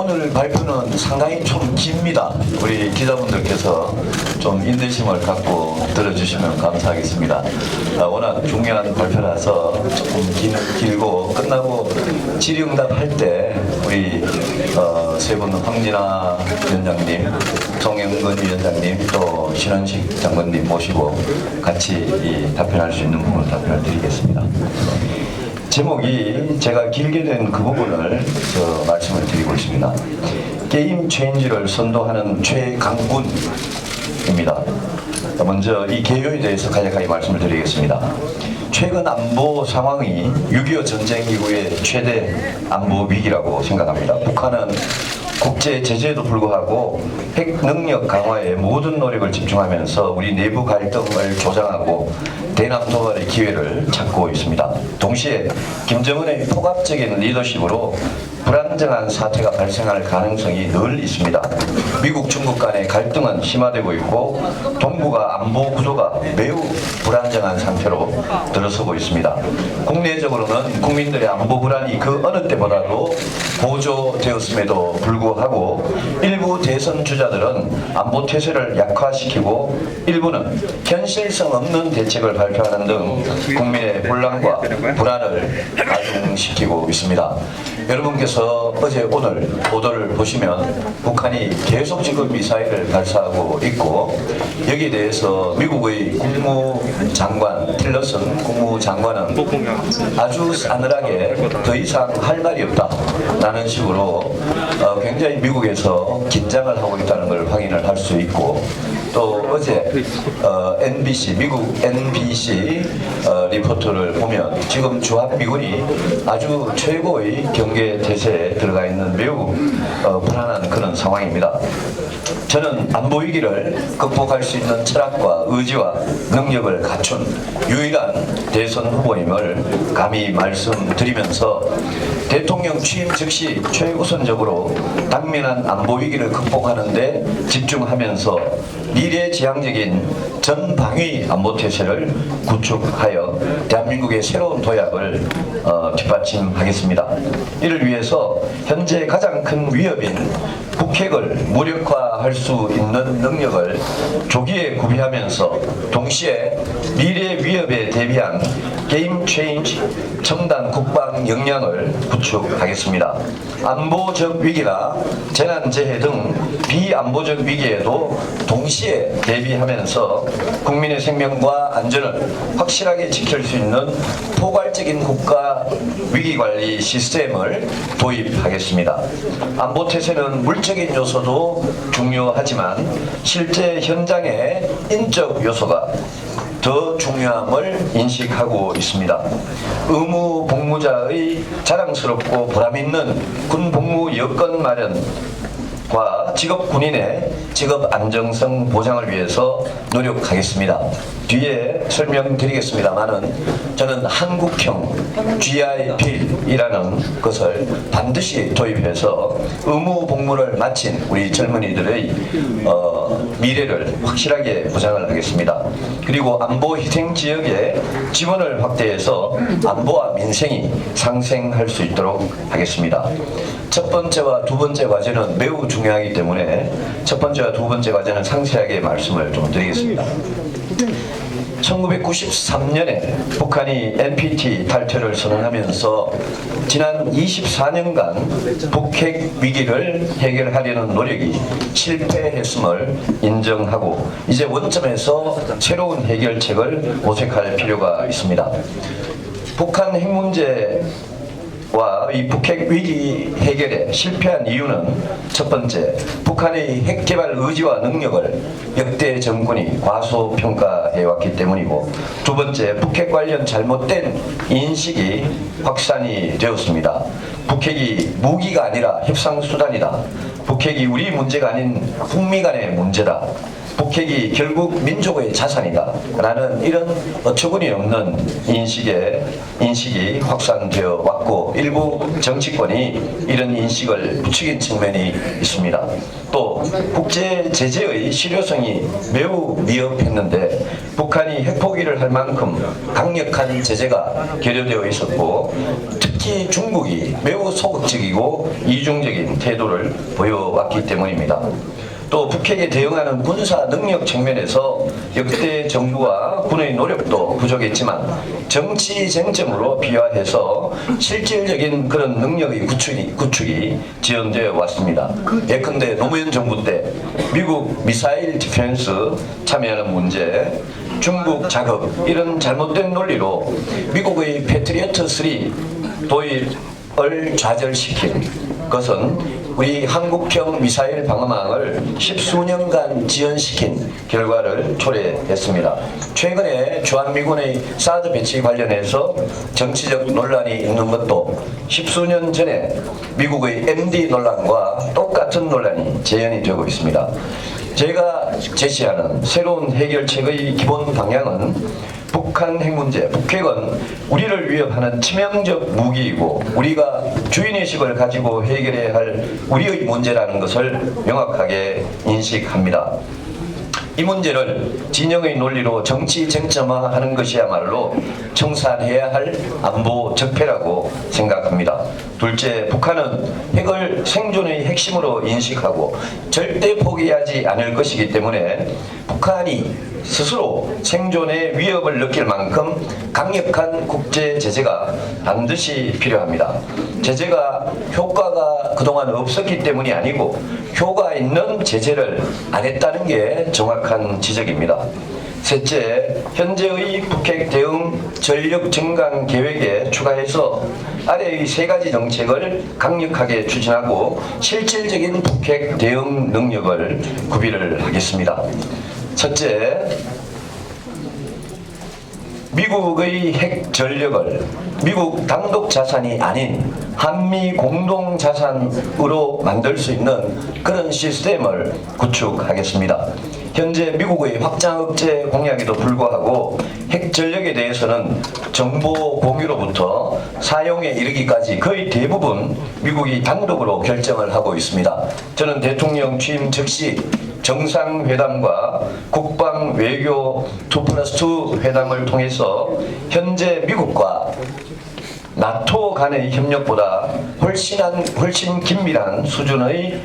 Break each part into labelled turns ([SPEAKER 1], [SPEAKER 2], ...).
[SPEAKER 1] 오늘 발표는 상당히 좀 깁니다. 우리 기자분들께서 좀 인내심을 갖고 들어주시면 감사하겠습니다. 워낙 중요한 발표라서 조금 길고 끝나고 질의응답 할 때 우리 세 분 황진아 위원장님, 송영근 위원장님, 또 신원식 장관님 모시고 같이 답변할 수 있는 부분을 답변을 드리겠습니다. 제목이 제가 길게 된 그 부분을 말씀을 드리고 있습니다. 게임 체인지를 선도하는 최강군입니다. 먼저 이 개요에 대해서 간략하게 말씀을 드리겠습니다. 최근 안보 상황이 6.25 전쟁 이후의 최대 안보 위기라고 생각합니다. 북한은 국제 제재에도 불구하고 핵 능력 강화에 모든 노력을 집중하면서 우리 내부 갈등을 조장하고 대남 도발의 기회를 찾고 있습니다. 동시에 김정은의 폭압적인 리더십으로 불안정한 사태가 발생할 가능성이 늘 있습니다. 미국, 중국 간의 갈등은 심화되고 있고 동북아 안보 구도가 매우 불안정한 상태로 들어서고 있습니다. 국내적으로는 국민들의 안보 불안이 그 어느 때보다도 고조되었음에도 불구하고 일부 대선 주자들은 안보 태세를 약화시키고 일부는 현실성 없는 대책을 발표하는 등 국민의 혼란과 불안을 가중시키고 있습니다. 여러분께서 어제 오늘 보도를 보시면 북한이 계속 지금 미사일을 발사하고 있고 여기에 대해서 미국의 국무장관 틸러슨 국무장관은 아주 싸늘하게 더 이상 할 말이 없다라는 식으로 굉장히 미국에서 긴장을 하고 있다는 걸 확인을 할 수 있고 또 어제 NBC 미국 NBC 리포트를 보면 지금 주한미군이 아주 최고의 경계 태세에 들어가 있는 매우 불안한 그런 상황입니다. 저는 안보 위기를 극복할 수 있는 철학과 의지와 능력을 갖춘 유일한 대선 후보임을 감히 말씀드리면서 대통령 취임 즉시 최우선적으로 당면한 안보 위기를 극복하는 데 집중하면서 미래지향적인 전방위 안보 태세를 구축하여 대한민국의 새로운 도약을 뒷받침하겠습니다. 이를 위해서 현재 가장 큰 위협인 북핵을 무력화할 수 있는 능력을 조기에 구비하면서 동시에 미래 위협에 대비한 게임 체인지 첨단 국방 역량을 구축하겠습니다. 안보적 위기나 재난재해 등 비안보적 위기에도 동시에 대비하면서 국민의 생명과 안전을 확실하게 지킬 수 있는 포괄적인 국가 위기관리 시스템을 도입하겠습니다. 안보태세는 물적인 요소도 중요하지만 실제 현장의 인적 요소가 더 중요함을 인식하고 있습니다. 의무 복무자의 자랑스럽고 보람있는 군 복무 여건 마련과 직업 군인의 직업 안정성 보장을 위해서 노력하겠습니다. 뒤에 설명드리겠습니다만은 저는 한국형 GIBIL이라는 것을 반드시 도입해서 의무 복무를 마친 우리 젊은이들의 미래를 확실하게 보장을 하겠습니다. 그리고 안보 희생 지역의 지원을 확대해서 안보와 민생이 상생할 수 있도록 하겠습니다. 첫 번째와 두 번째 과제는 매우 중요하기 때문에 첫 번째와 두 번째 과제는 상세하게 말씀을 좀 드리겠습니다. 1993년에 북한이 NPT 탈퇴를 선언하면서 지난 24년간 북핵 위기를 해결하려는 노력이 실패했음을 인정하고 이제 원점에서 새로운 해결책을 모색할 필요가 있습니다. 북한 핵 문제와 이 북핵 위기 해결에 실패한 이유는 첫 번째, 북한의 핵 개발 의지와 능력을 역대 정권이 과소평가해왔기 때문이고 두 번째, 북핵 관련 잘못된 인식이 확산이 되었습니다. 북핵이 무기가 아니라 협상수단이다. 북핵이 우리 문제가 아닌 북미 간의 문제다. 북핵이 결국 민족의 자산이다 라는 이런 어처구니 없는 인식이 확산되어 왔고 일부 정치권이 이런 인식을 부추긴 측면이 있습니다. 또 국제 제재의 실효성이 매우 미흡했는데 북한이 핵포기를 할 만큼 강력한 제재가 결여되어 있었고 특히 특히 중국이 매우 소극적이고 이중적인 태도를 보여왔기 때문입니다. 또 북핵에 대응하는 군사 능력 측면에서 역대 정부와 군의 노력도 부족했지만 정치 쟁점으로 비화해서 실질적인 그런 능력의 구축이 지연되어 왔습니다. 예컨대 노무현 정부 때 미국 미사일 디펜스 참여하는 문제, 중국 작업, 이런 잘못된 논리로 미국의 패트리어트 3 도입을 좌절시킨 것은 우리 한국형 미사일 방어망을 10수년간 지연시킨 결과를 초래했습니다. 최근에 주한미군의 사드 배치 관련해서 정치적 논란이 있는 것도 10수년 전에 미국의 MD 논란과 똑같은 논란이 재현이 되고 있습니다. 제가 제시하는 새로운 해결책의 기본 방향은 북한 핵 문제, 북핵은 우리를 위협하는 치명적 무기이고 우리가 주인의식을 가지고 해결해야 할 우리의 문제라는 것을 명확하게 인식합니다. 이 문제를 진영의 논리로 정치 쟁점화하는 것이야말로 청산해야 할 안보 적폐라고 생각합니다. 둘째, 북한은 핵을 생존의 핵심으로 인식하고 절대 포기하지 않을 것이기 때문에 북한이 스스로 생존의 위협을 느낄 만큼 강력한 국제 제재가 반드시 필요합니다. 제재가 효과가 그동안 없었기 때문이 아니고 효과 있는 제재를 안 했다는 게 정확한 지적입니다. 셋째, 현재의 북핵 대응 전력 증강 계획에 추가해서 아래의 세 가지 정책을 강력하게 추진하고 실질적인 북핵 대응 능력을 구비를 하겠습니다. 첫째, 미국의 핵 전력을 미국 단독 자산이 아닌 한미 공동 자산으로 만들 수 있는 그런 시스템을 구축하겠습니다. 현재 미국의 확장 억제 공약에도 불구하고 핵 전력에 대해서는 정보 공유로부터 사용에 이르기까지 거의 대부분 미국이 단독으로 결정을 하고 있습니다. 저는 대통령 취임 즉시 정상회담과 국방 외교 2+2 회담을 통해서 현재 미국과 나토 간의 협력보다 훨씬 긴밀한 수준의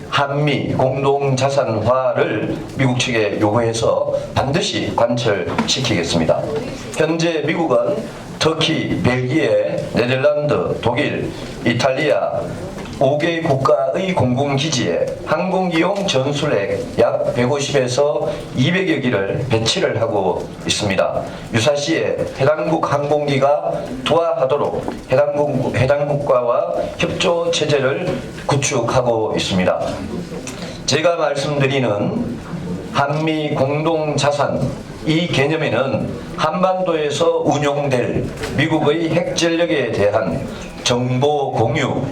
[SPEAKER 1] 한미 공동자산화를 미국 측에 요구해서 반드시 관철시키겠습니다. 현재 미국은 터키, 벨기에, 네덜란드, 독일, 이탈리아 5개 국가의 공군기지에 항공기용 전술핵 약 150에서 200여 기를 배치를 하고 있습니다. 유사시에 해당국 항공기가 투하하도록 해당 국가와 협조 체제를 구축하고 있습니다. 제가 말씀드리는 한미 공동자산, 이 개념에는 한반도에서 운용될 미국의 핵전력에 대한 정보 공유,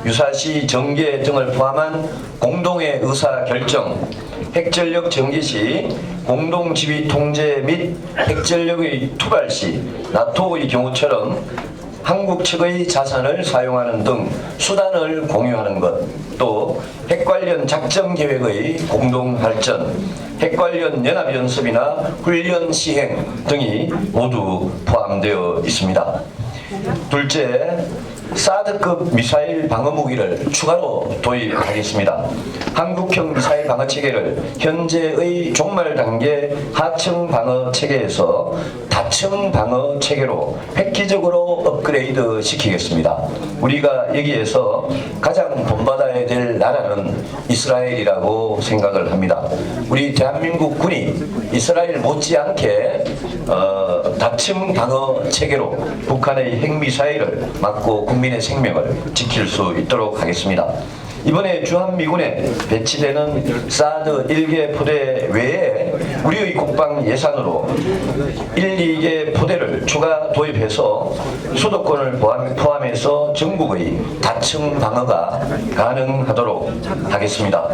[SPEAKER 1] 유사시 전개 등을 포함한 공동의 의사결정, 핵전력 전개 시 공동지휘 통제 및 핵전력의 투발 시 나토의 경우처럼 한국 측의 자산을 사용하는 등 수단을 공유하는 것, 또 핵 관련 작전 계획의 공동 발전, 핵 관련 연합연습이나 훈련 시행 등이 모두 포함되어 있습니다. 둘째, 사드급 미사일 방어 무기를 추가로 도입하겠습니다. 한국형 미사일 방어 체계를 현재의 종말 단계 하층 방어 체계에서 다층 방어 체계로 획기적으로 업그레이드 시키겠습니다. 우리가 여기에서 가장 본받아야 될 나라는 이스라엘이라고 생각을 합니다. 우리 대한민국 군이 이스라엘 못지않게 다층 방어 체계로 북한의 핵미사일을 막고 국민의 생명을 지킬 수 있도록 하겠습니다. 이번에 주한미군에 배치되는 사드 1개 포대 외에 우리의 국방 예산으로 1, 2개 포대를 추가 도입해서 수도권을 포함해서 전국의 다층 방어가 가능하도록 하겠습니다.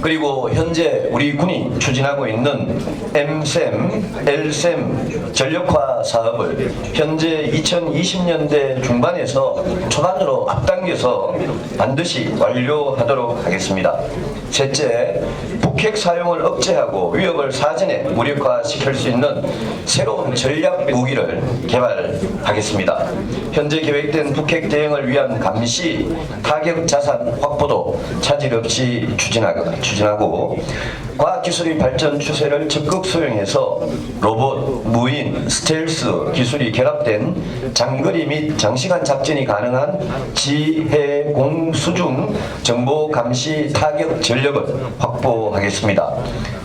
[SPEAKER 1] 그리고 현재 우리 군이 추진하고 있는 MSEM, LSEM 전력화 사업을 현재 2020년대 중반에서 초반으로 앞당겨서 반드시 완료하도록 하겠습니다. 셋째,
[SPEAKER 2] 북핵 사용을 억제하고 위협을 사전에 무력화시킬 수 있는 새로운 전략 무기를 개발하겠습니다. 현재 계획된 북핵 대응을 위한 감시, 타격 자산 확보도 차질 없이 추진하고 과학기술의 발전 추세를 적극 수용해서 로봇, 무인, 스텔스 기술이 결합된 장거리 및 장시간 작전이 가능한 지해공 수중 정보 감시 타격 전력을 확보하겠습니다.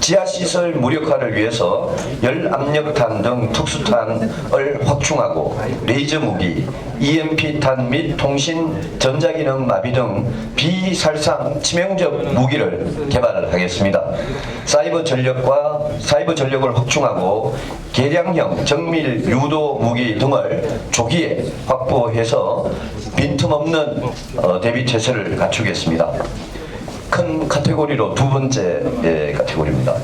[SPEAKER 2] 지하시설 무력화를 위해서 열압력탄 등 특수탄을 확충하고 레이저 무기, EMP탄 및 통신, 전자기능 마비 등 비살상 치명적 무기를 개발하겠습니다. 사이버 전력을 확충하고 개량형 정밀 유도 무기 등을 조기에 확보해서 빈틈없는 대비 태세를 갖추겠습니다. 큰 카테고리로 두 번째 카테고리입니다.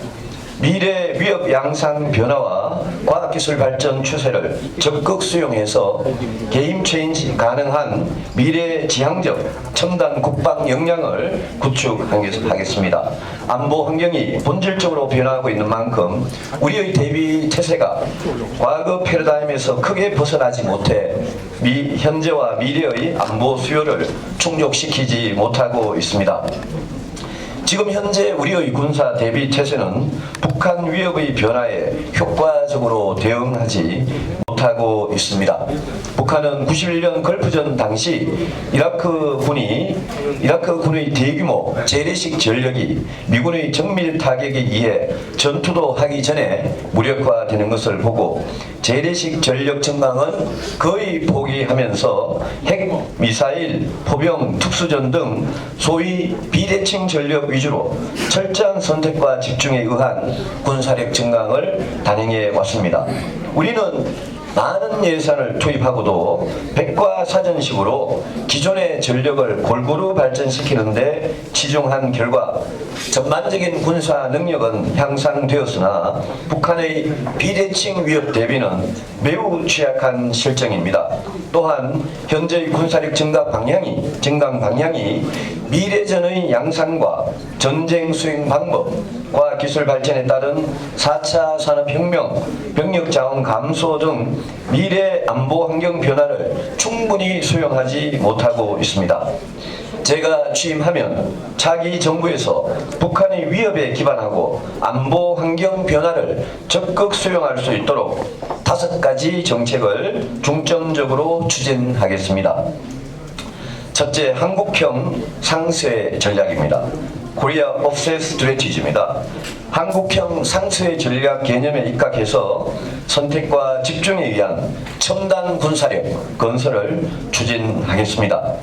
[SPEAKER 2] 미래 위협 양상 변화와 과학기술 발전 추세를 적극 수용해서 게임 체인지 가능한 미래 지향적 첨단 국방 역량을 구축하겠습니다. 안보 환경이 본질적으로 변화하고 있는 만큼 우리의 대비 태세가 과거 패러다임에서 크게 벗어나지 못해 현재와 미래의 안보 수요를 충족시키지 못하고 있습니다. 지금 현재 우리의 군사 대비 태세는 북한 위협의 변화에 효과적으로 대응하지 못하고 있습니다. 북한은 91년 걸프전 당시 이라크 군의 대규모 재래식 전력이 미군의 정밀 타격에 의해 전투도 하기 전에 무력화되는 것을 보고 재래식 전력 증강은 거의 포기하면서 핵, 미사일, 포병, 특수전 등 소위 비대칭 전력 위주로 철저한 선택과 집중에 의한 군사력 증강을 단행해 왔습니다. 우리는 많은 예산을 투입하고도 백과사전식으로 기존의 전력을 골고루 발전시키는데 치중한 결과 전반적인 군사 능력은 향상되었으나 북한의 비대칭 위협 대비는 매우 취약한 실정입니다. 또한 현재의 군사력 증강 방향이 미래전의 양상과 전쟁 수행 방법, 과학기술 발전에 따른 4차 산업혁명, 병력자원 감소 등 미래 안보 환경 변화를 충분히 수용하지 못하고 있습니다. 제가 취임하면 차기 정부에서 북한의 위협에 기반하고 안보 환경 변화를 적극 수용할 수 있도록 5가지 정책을 중점적으로 추진하겠습니다. 첫째, 한국형 상쇄 전략입니다. 코리아 오프셋 스트래티지입니다. 한국형 상쇄 전략 개념에 입각해서 선택과 집중에 의한 첨단 군사력 건설을 추진하겠습니다.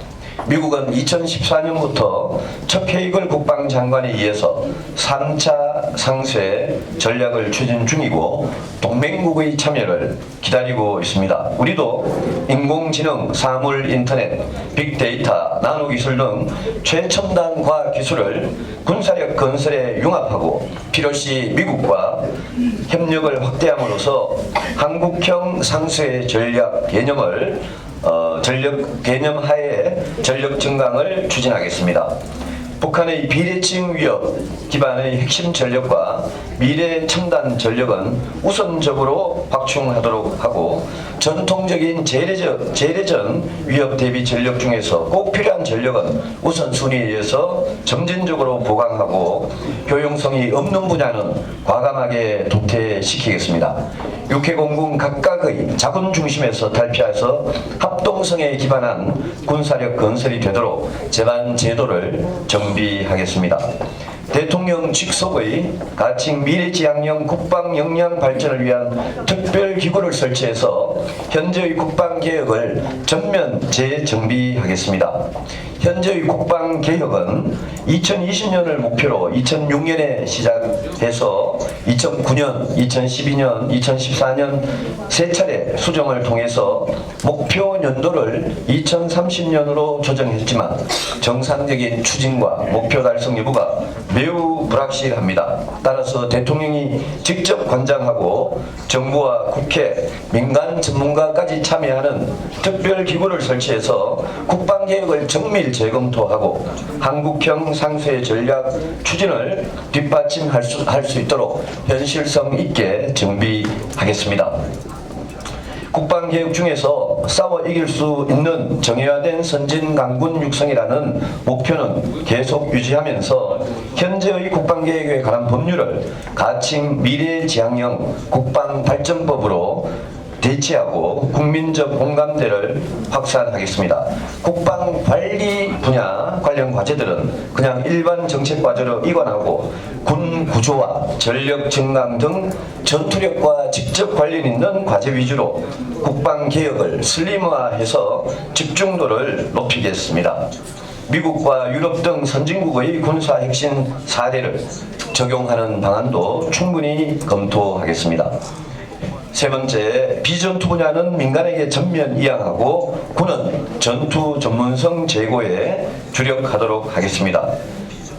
[SPEAKER 2] 미국은 2014년부터 첫 헤이글 국방장관에 의해서 3차 상쇄 전략을 추진 중이고 동맹국의 참여를 기다리고 있습니다. 우리도 인공지능, 사물 인터넷, 빅데이터, 나노기술 등 최첨단 과학기술을 군사력 건설에 융합하고 필요시 미국과 협력을 확대함으로써 한국형 상쇄 전략 개념 하에 전력 증강을 추진하겠습니다. 북한의 비대칭 위협 기반의 핵심 전력과 미래 첨단 전력은 우선적으로 확충하도록 하고 전통적인 재래전 위협 대비 전력 중에서 꼭 필요한 전력은 우선순위에 의해서 점진적으로 보강하고 효용성이 없는 분야는 과감하게 도태시키겠습니다. 육해공군 각각의 자군 중심에서 탈피해서 합동성에 기반한 군사력 건설이 되도록 제반 제도를 정비하겠습니다. 대통령 직속의 가칭 미래지향형 국방 역량 발전을 위한 특별기구를 설치해서 현재의 국방개혁을 전면 재정비하겠습니다. 현재의 국방개혁은 2020년을 목표로 2006년에 시작해서 2009년, 2012년, 2014년 세 차례 수정을 통해서 목표 연도를 2030년으로 조정했지만 정상적인 추진과 목표 달성 여부가 매우 불확실합니다. 따라서 대통령이 직접 관장하고 정부와 국회, 민간 전문가까지 참여하는 특별기구를 설치해서 국방개혁을 정밀 재검토하고 한국형 상세 전략 추진을 뒷받침할 수 있도록 현실성 있게 정비하겠습니다. 국방개혁 중에서 싸워 이길 수 있는 정예화된 선진 강군 육성이라는 목표는 계속 유지하면서 현재의 국방개혁에 관한 법률을 가칭 미래지향형 국방발전법으로 대체하고 국민적 공감대를 확산하겠습니다. 국방관리 분야 관련 과제들은 그냥 일반 정책 과제로 이관하고 군 구조와 전력 증강 등 전투력과 직접 관련 있는 과제 위주로 국방개혁을 슬림화해서 집중도를 높이겠습니다. 미국과 유럽 등 선진국의 군사 핵심 사례를 적용하는 방안도 충분히 검토하겠습니다. 세 번째, 비전투 분야는 민간에게 전면 이양하고 군은 전투 전문성 제고에 주력하도록 하겠습니다.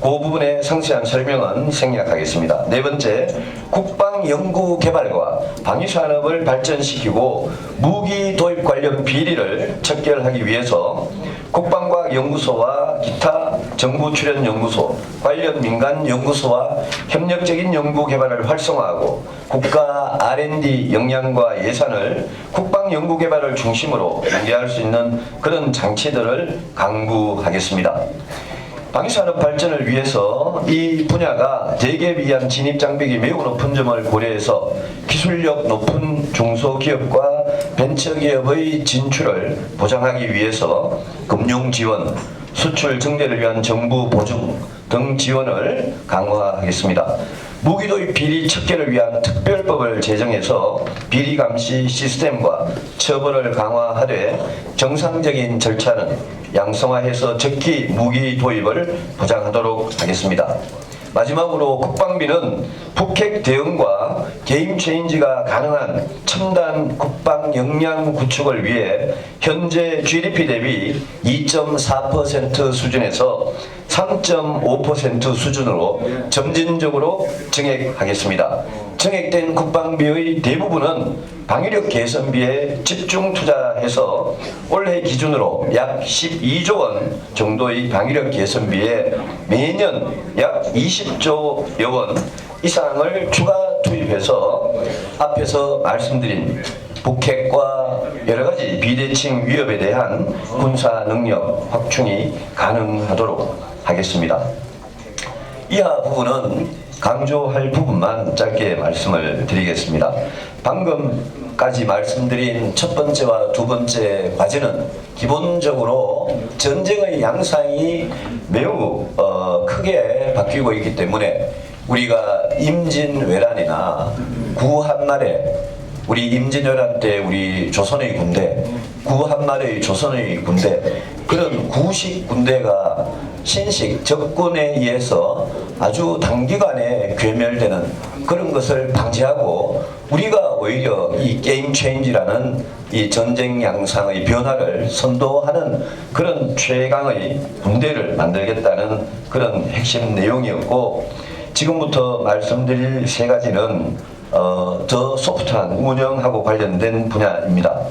[SPEAKER 2] 그 부분의 상세한 설명은 생략하겠습니다. 네 번째, 국방 연구 개발과 방위 산업을 발전시키고 무기 도입 관련 비리를 척결하기 위해서 국방과학연구소와 기타 정부 출연 연구소, 관련 민간 연구소와 협력적인 연구 개발을 활성화하고 국가 R&D 역량과 예산을 국방 연구 개발을 중심으로 연계할 수 있는 그런 장치들을 강구하겠습니다. 방위산업 발전을 위해서 이 분야가 대기업에 의한 진입장벽이 매우 높은 점을 고려해서 기술력 높은 중소기업과 벤처기업의 진출을 보장하기 위해서 금융지원, 수출 증대를 위한 정부 보증 등 지원을 강화하겠습니다. 무기도입 비리 척결을 위한 특별법을 제정해서 비리 감시 시스템과 처벌을 강화하되 정상적인 절차는 양성화해서 적기 무기 도입을 보장하도록 하겠습니다. 마지막으로 국방비는 북핵 대응과 게임 체인지가 가능한 첨단 국방 역량 구축을 위해 현재 GDP 대비 2.4% 수준에서 3.5% 수준으로 점진적으로 증액하겠습니다. 증액된 국방비의 대부분은 방위력 개선비에 집중 투자해서 올해 기준으로 약 12조 원 정도의 방위력 개선비에 매년 약 20조여 원 이상을 추가 투입해서 앞에서 말씀드린 북핵과 여러가지 비대칭 위협에 대한 군사 능력 확충이 가능하도록 하겠습니다. 이하 부분은 강조할 부분만 짧게 말씀을 드리겠습니다. 방금까지 말씀드린 첫 번째와 두 번째 과제는 기본적으로 전쟁의 양상이 매우 크게 바뀌고 있기 때문에 우리가 임진왜란이나 구한말에 우리 임진왜란 때 우리 조선의 군대, 구한말의 조선의 군대, 그런 구식 군대가 신식 적군에 의해서 아주 단기간에 괴멸되는 그런 것을 방지하고 우리가 오히려 이 게임 체인지라는 이 전쟁 양상의 변화를 선도하는 그런 최강의 군대를 만들겠다는 그런 핵심 내용이었고, 지금부터 말씀드릴 세 가지는 더 소프트한 운영하고 관련된 분야입니다.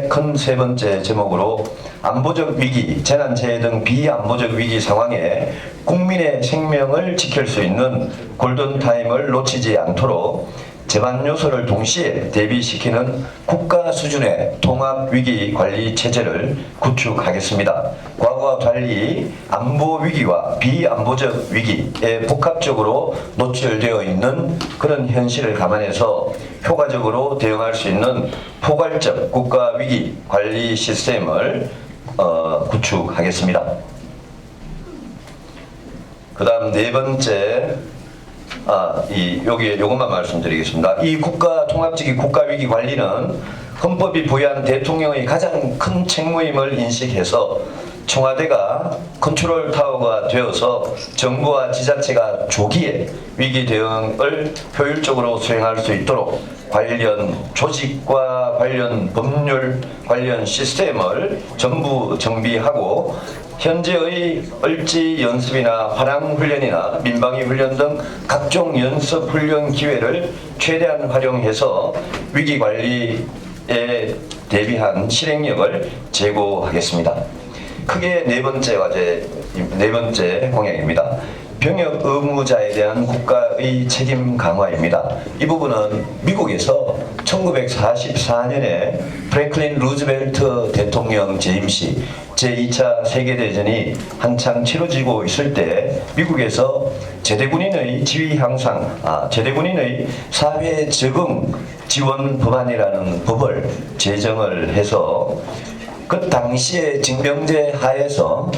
[SPEAKER 2] 큰 세 번째 제목으로 안보적 위기, 재난재해 등 비안보적 위기 상황에 국민의 생명을 지킬 수 있는 골든타임을 놓치지 않도록 재반 요소를 동시에 대비시키는 국가 수준의 통합위기 관리 체제를 구축하겠습니다. 과거와 달리 안보 위기와 비안보적 위기에 복합적으로 노출되어 있는 그런 현실을 감안해서 효과적으로 대응할 수 있는 포괄적 국가 위기 관리 시스템을 구축하겠습니다. 그 다음 네 번째, 요것만 말씀드리겠습니다. 이 국가 통합적인 국가 위기 관리는 헌법이 부여한 대통령의 가장 큰 책무임을 인식해서 청와대가 컨트롤 타워가 되어서 정부와 지자체가 조기에 위기 대응을 효율적으로 수행할 수 있도록 관련 조직과 관련 법률, 관련 시스템을 전부 정비하고 현재의 을지 연습이나 화랑 훈련이나 민방위 훈련 등 각종 연습 훈련 기회를 최대한 활용해서 위기 관리에 대비한 실행력을 제고하겠습니다. 크게 네 번째 공약입니다. 병역 의무자에 대한 국가의 책임 강화입니다. 이 부분은 미국에서 1944년에 프랭클린 루즈벨트 대통령 재임 시 제2차 세계대전이 한창 치러지고 있을 때 미국에서 제대군인의 지위 향상, 제대군인의 사회 적응 지원 법안이라는 법을 제정을 해서 그 당시의 징병제 하에서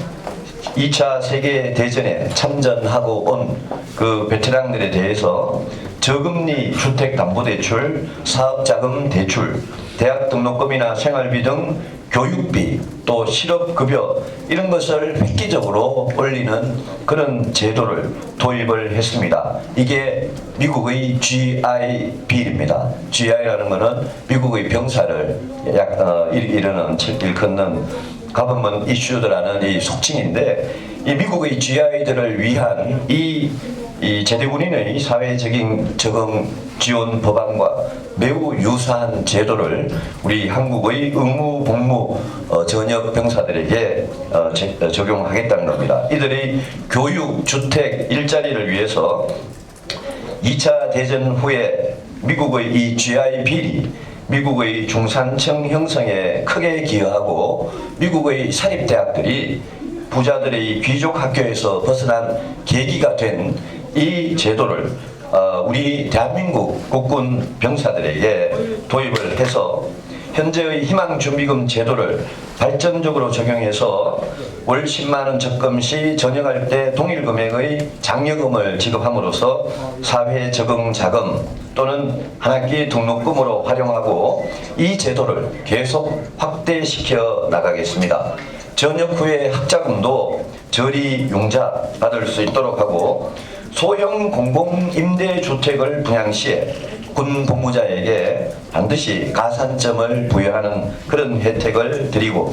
[SPEAKER 2] 2차 세계대전에 참전하고 온 그 베테랑들에 대해서 저금리 주택담보대출, 사업자금 대출, 대학 등록금이나 생활비 등 교육비, 또 실업급여 이런 것을 획기적으로 올리는 그런 제도를 도입을 했습니다. 이게 미국의 GI 빌입니다. GI라는 것은 미국의 병사를 이르는 일컫는 가버먼 이슈드라는 이 속칭인데, 이 미국의 GI들을 위한 이 제대군인의 사회적인 적응 지원 법안과 매우 유사한 제도를 우리 한국의 의무 복무 전역 병사들에게 적용하겠다는 겁니다. 이들이 교육, 주택, 일자리를 위해서 2차 대전 후에 미국의 이 GI 빌이 미국의 중산층 형성에 크게 기여하고 미국의 사립대학들이 부자들의 귀족 학교에서 벗어난 계기가 된 이 제도를 우리 대한민국 국군 병사들에게 도입을 해서 현재의 희망준비금 제도를 발전적으로 적용해서 월 10만원 적금 시 전역할 때 동일 금액의 장려금을 지급함으로써 사회 적응 자금 또는 한 학기 등록금으로 활용하고 이 제도를 계속 확대시켜 나가겠습니다. 전역 후에 학자금도 저리 융자 받을 수 있도록 하고, 소형 공공임대주택을 분양 시에 군 복무자에게 반드시 가산점을 부여하는 그런 혜택을 드리고,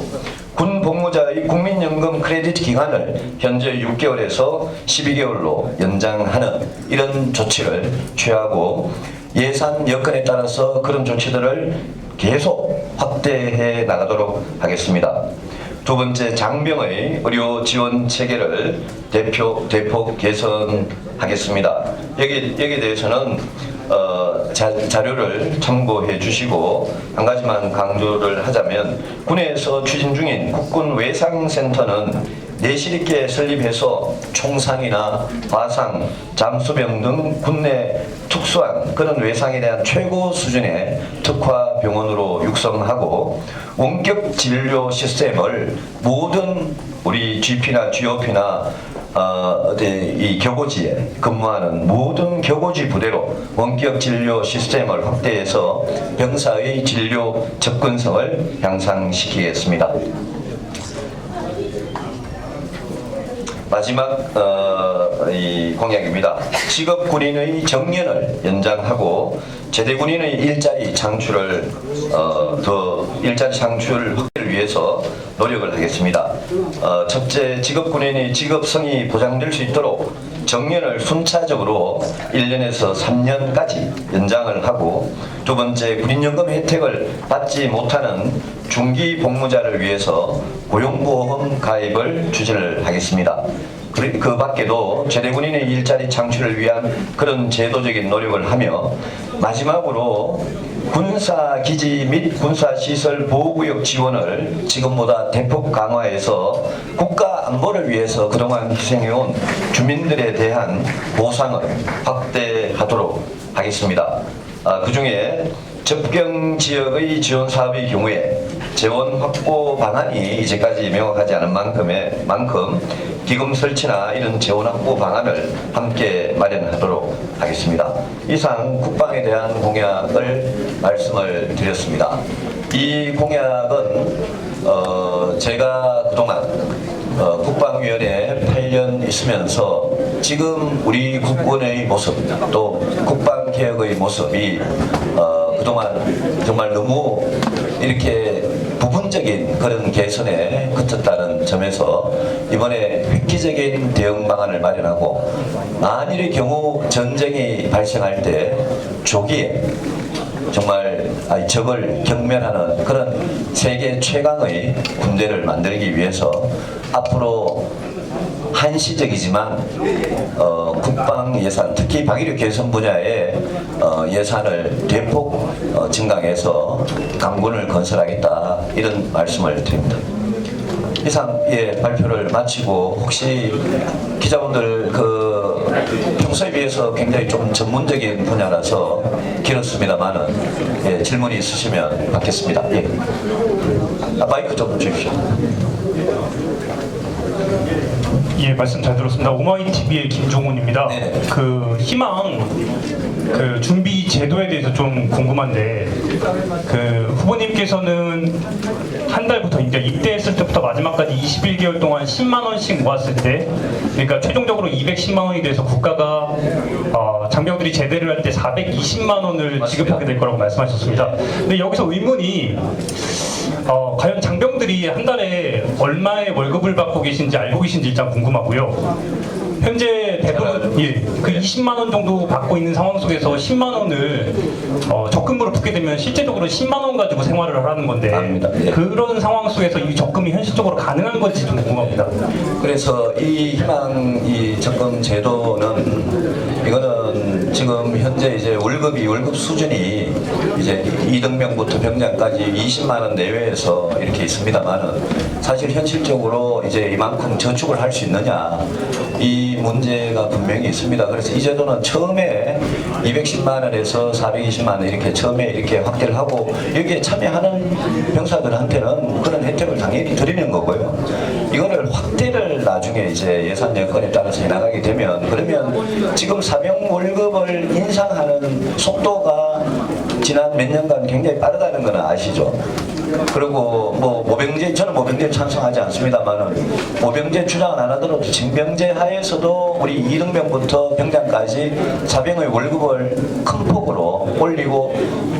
[SPEAKER 2] 군 복무자의 국민연금 크레딧 기간을 현재 6개월에서 12개월로 연장하는 이런 조치를 취하고, 예산 여건에 따라서 그런 조치들을 계속 확대해 나가도록 하겠습니다. 두 번째, 장병의 의료 지원 체계를 대폭 개선하겠습니다. 여기에 대해서는 자료를 참고해 주시고, 한 가지만 강조를 하자면, 군에서 추진 중인 국군 외상센터는 내실 있게 설립해서 총상이나 화상, 잠수병 등 군내 특수한 그런 외상에 대한 최고 수준의 특화 병원으로 육성하고, 원격 진료 시스템을 모든 우리 GP나 GOP나 이 격오지에 근무하는 모든 격오지 부대로 원격 진료 시스템을 확대해서 병사의 진료 접근성을 향상시키겠습니다. 마지막 이 공약입니다. 직업군인의 정년을 연장하고 제대군인의 일자리 창출을 일자리 창출 확대를 위해서 노력을 하겠습니다. 첫째, 직업군인의 직업성이 보장될 수 있도록 정년을 순차적으로 1년에서 3년까지 연장을 하고, 두 번째, 군인연금 혜택을 받지 못하는 중기 복무자를 위해서 고용보험 가입을 추진을 하겠습니다. 그 밖에도 제대군인의 일자리 창출을 위한 그런 제도적인 노력을 하며, 마지막으로 군사기지 및 군사시설 보호구역 지원을 지금보다 대폭 강화해서 국가 안보를 위해서 그동안 희생해온 주민들에 대한 보상을 확대하도록 하겠습니다. 그 중에 접경지역의 지원사업의 경우에 재원 확보 방안이 이제까지 명확하지 않은 만큼 기금 설치나 이런 재원 확보 방안을 함께 마련하도록 하겠습니다. 이상 국방에 대한 공약을 말씀을 드렸습니다. 이 공약은 제가 그동안 국방위원회 8년 있으면서 지금 우리 국군의 모습, 또 국방개혁의 모습이 그동안 정말 너무 이렇게 부분적인 그런 개선에 그쳤다는 점에서 이번에 획기적인 대응 방안을 마련하고, 만일의 경우 전쟁이 발생할 때 조기에
[SPEAKER 1] 정말 적을 경멸하는 그런 세계 최강의 군대를 만들기 위해서 앞으로 한시적이지만 국방 예산, 특히 방위력 개선 분야의 예산을 대폭 증강해서 강군을 건설하겠다, 이런 말씀을 드립니다. 이상 발표를 마치고 혹시 기자분들 평소에 비해서 굉장히 좀 전문적인 분야라서 길었습니다만은 질문이 있으시면 받겠습니다. 마이크 좀 주십시오.
[SPEAKER 3] 예, 말씀 잘 들었습니다. 오마이TV의 김종훈입니다.
[SPEAKER 1] 네.
[SPEAKER 3] 희망 준비 제도에 대해서 좀 궁금한데, 후보님께서는 한 달부터 이제 입대했을 때부터 마지막까지 21개월 동안 10만 원씩 모았을 때, 그러니까 최종적으로 210만 원이 돼서 국가가 장병들이 제대를 할 때 420만 원을 지급하게 될 거라고 말씀하셨습니다. 근데 여기서 의문이, 과연 장병들이 한 달에 얼마의 월급을 받고 계신지 알고 계신지 일단 궁금하고요. 현재 대부분 그 20만 원 정도 받고 있는 상황 속에서 10만 원을 적금으로 붓게 되면 실제적으로 10만 원 가지고 생활을 하라는 건데,
[SPEAKER 1] 아닙니다. 예.
[SPEAKER 3] 그런 상황 속에서 이 적금이 현실적으로 가능한 건지 좀 궁금합니다.
[SPEAKER 1] 그래서 이 희망 적금 제도는, 이거는 지금 현재 이제 월급 수준이 이제 2등병부터 병장까지 20만 원 내외에서 이렇게 있습니다만은, 사실 현실적으로 이제 이만큼 저축을 할 수 있느냐, 이 문제가 분명히 있습니다. 그래서 이 제도는 처음에 210만 원에서 420만 원 이렇게 처음에 이렇게 확대를 하고, 여기에 참여하는 병사들한테는 그런 혜택을 당연히 드리는 거고요. 이거를 확대를 나중에 이제 예산 여건에 따라서 해나가게 되면, 그러면 지금 사병 월급을 인상하는 속도가 지난 몇 년간 굉장히 빠르다는 건 아시죠? 그리고 모병제, 저는 모병제 찬성하지 않습니다만은, 모병제 주장은 안 하더라도 징병제 하에서도 우리 2등병부터 병장까지 사병의 월급을 큰 폭으로 올리고,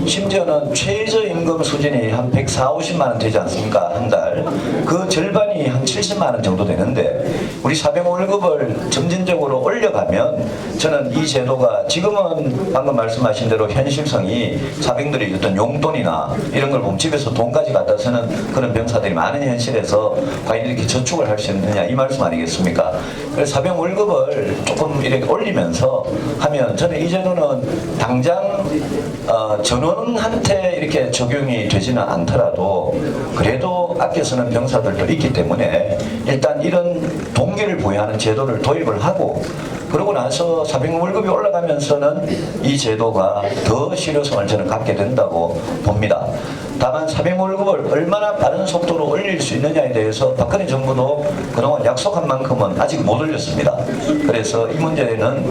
[SPEAKER 1] 심지어는 최저임금 수준이 한 140~50만 원 되지 않습니까? 한 달. 그 절반이 한 70만 원 정도 되는데, 우리 사병 월급을 점진적으로 올려가면, 저는 이 제도가 지금은 방금 말씀하신 대로 현실성이 사병들이 어떤 용돈이나 이런 걸 보면 집에서 돈까지 갖다 쓰는 그런 병사들이 많은 현실에서 과연 이렇게 저축을 할 수 있느냐, 이 말씀 아니겠습니까? 그래서 사병 월급을 조금 이렇게 올리면서 하면, 저는 이 제도는 당장 전원한테 이렇게 적용이 되지는 않더라도 그래도 아껴 쓰는 병사들도 있기 때문에 일단 이런 동기를 부여하는 제도를 도입을 하고, 그러고 나서 사병 월급이 올라가면서는 이 제도가 더 실효성을 저는 갖게 된다고 봅니다. 다만 사병 월급을 얼마나 빠른 속도로 올릴 수 있느냐에 대해서 박근혜 정부도 그동안 약속한 만큼은 아직 못 올렸습니다. 그래서 이 문제는